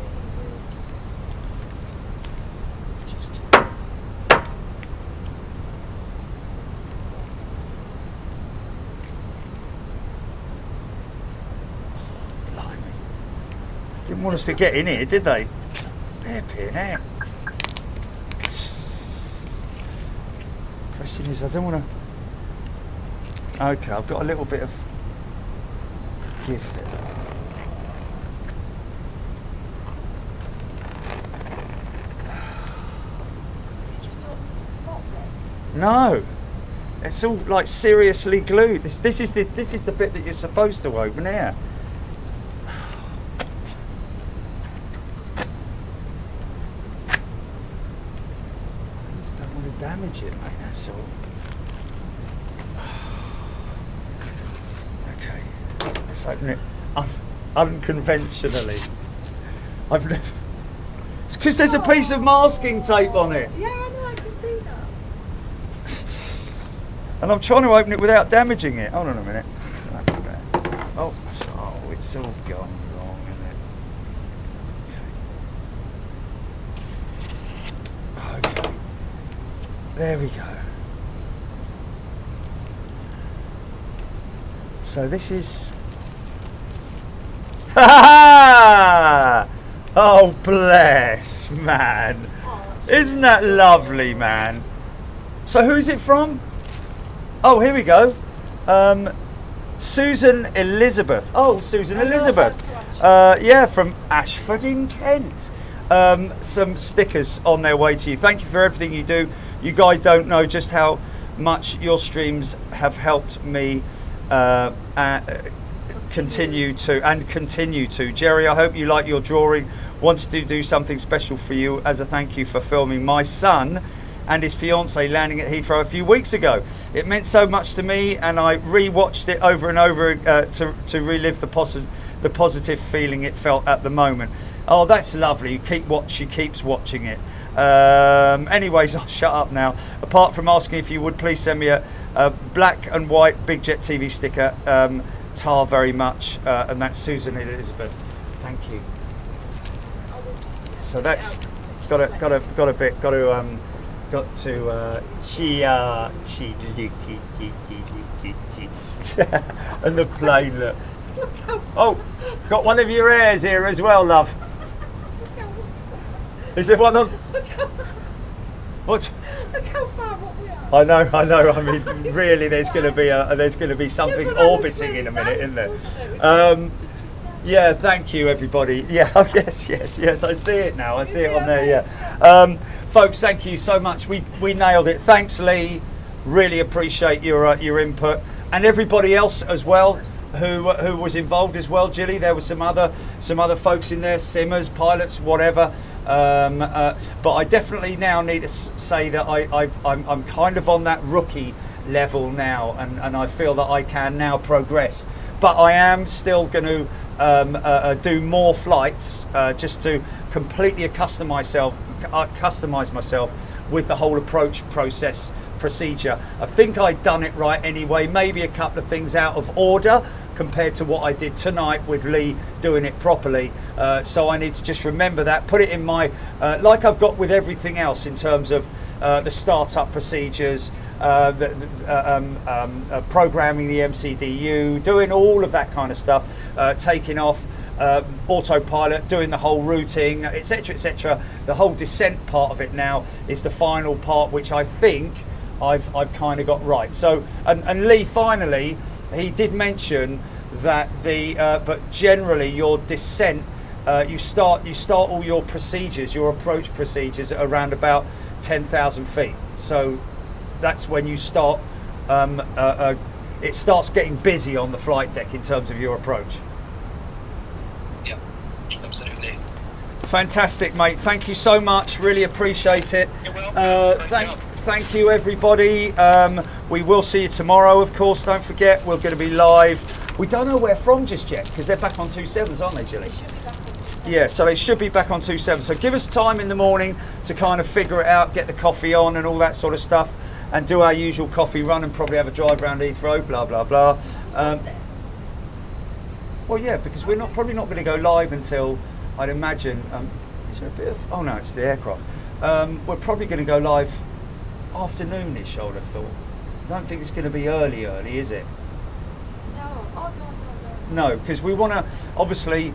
was just Blimey. Didn't want us to get in here, did they? They're peeing out. Question is, I don't want to... Okay, I've got a little bit of give there. No, it's all like seriously glued. This is the bit that you're supposed to open here. I just don't want to damage it, mate. That's all. Okay, let's open it unconventionally. I've never. It's because there's a piece of masking tape on it. Yeah, I know, I can see that. And I'm trying to open it without damaging it. Hold on a minute. Oh, it's all gone wrong, isn't it? Okay. There we go. So this is... Oh, bless, man. Isn't that lovely, man? So who's it from? Oh, here we go. Susan Elizabeth. Oh, Susan Elizabeth. Yeah, from Ashford in Kent. Some stickers on their way to you. Thank you for everything you do. You guys don't know just how much your streams have helped me continue to. Jerry, I hope you like your drawing. Wanted to do something special for you as a thank you for filming. My son and his fiancée landing at Heathrow a few weeks ago. It meant so much to me, and I re-watched it over and over to relive the positive feeling it felt at the moment. Oh, that's lovely. She keeps watching it. Anyways, I'll shut up now. Apart from asking if you would please send me a black and white Big Jet TV sticker. Tar very much, and that's Susan Elizabeth. Thank you. So that's got to and the plane, look. Oh, got one of your airs here as well, love. Is there one on? What? Look how far up we are. I know. I mean, really, there's going to be something orbiting in a minute, isn't there? Yeah, thank you, everybody. Yeah, oh, yes. I see it now. I see it on there. Yeah, folks, thank you so much. We nailed it. Thanks, Lee. Really appreciate your input, and everybody else as well who was involved as well. Jilly, there were some other folks in there, simmers, pilots, whatever. But I definitely now need to say that I'm kind of on that rookie level now, and I feel that I can now progress. But I am still going to do more flights just to completely customize myself with the whole approach procedure. I think I'd done it right anyway, maybe a couple of things out of order compared to what I did tonight with Lee doing it properly. So I need to just remember that, put it in my, like I've got with everything else in terms of the startup procedures, programming the MCDU, doing all of that kind of stuff, taking off, autopilot, doing the whole routing, etc. The whole descent part of it now is the final part, which I think I've kind of got right. So, and Lee, finally, he did mention that but generally your descent, you start all your procedures, your approach procedures at around about 10,000 feet. So that's when you start. It starts getting busy on the flight deck in terms of your approach. Yep, absolutely. Fantastic, mate. Thank you so much. Really appreciate it. You're welcome. Thank you, everybody. We will see you tomorrow, of course. Don't forget, we're going to be live. We don't know where from just yet because they're back on 2.7s, aren't they, Jilly? Yeah, so they should be back on 2.7. So give us time in the morning to kind of figure it out, get the coffee on and all that sort of stuff, and do our usual coffee run and probably have a drive around Heathrow, blah, blah, blah. Well, yeah, because we're probably not going to go live until, I'd imagine, is there a bit of, oh no, it's the aircraft. We're probably going to go live afternoonish, I would have thought. I don't think it's going to be early, is it? No. Oh, no. No, because we want to obviously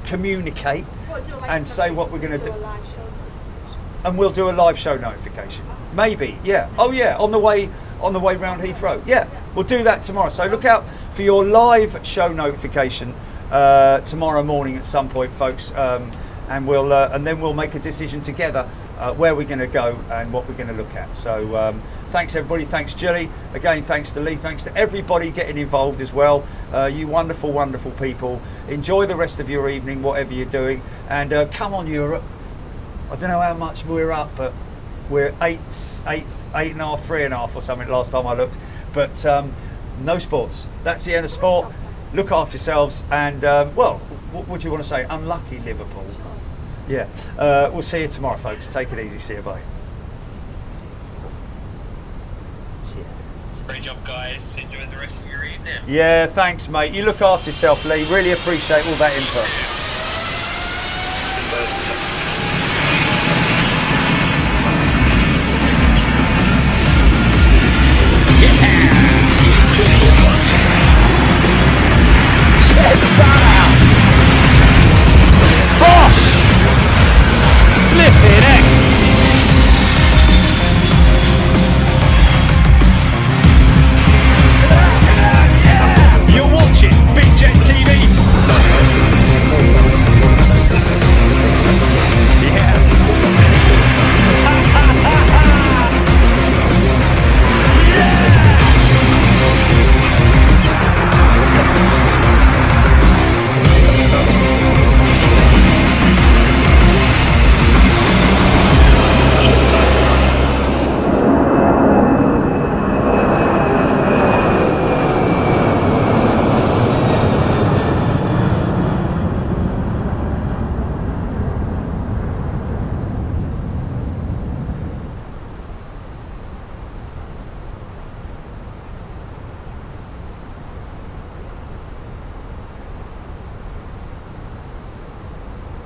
communicate and say what we're going to do. And we'll do a live show notification. Maybe, yeah. Oh yeah, on the way round Heathrow. Yeah, we'll do that tomorrow. So look out for your live show notification tomorrow morning at some point, folks. And then we'll make a decision together where we're going to go and what we're going to look at. So thanks everybody, thanks Jilly, again thanks to Lee, thanks to everybody getting involved as well. You wonderful, wonderful people. Enjoy the rest of your evening, whatever you're doing, and come on Europe. I don't know how much we're up, but we're 8.5, 3.5 or something last time I looked. But no sports. That's the end of sport. Look after yourselves, and well, what do you want to say? Unlucky Liverpool. Yeah, we'll see you tomorrow, folks. Take it easy. See you. Bye. Great job, guys. Enjoy the rest of your evening. Yeah, thanks, mate. You look after yourself, Lee. Really appreciate all that input.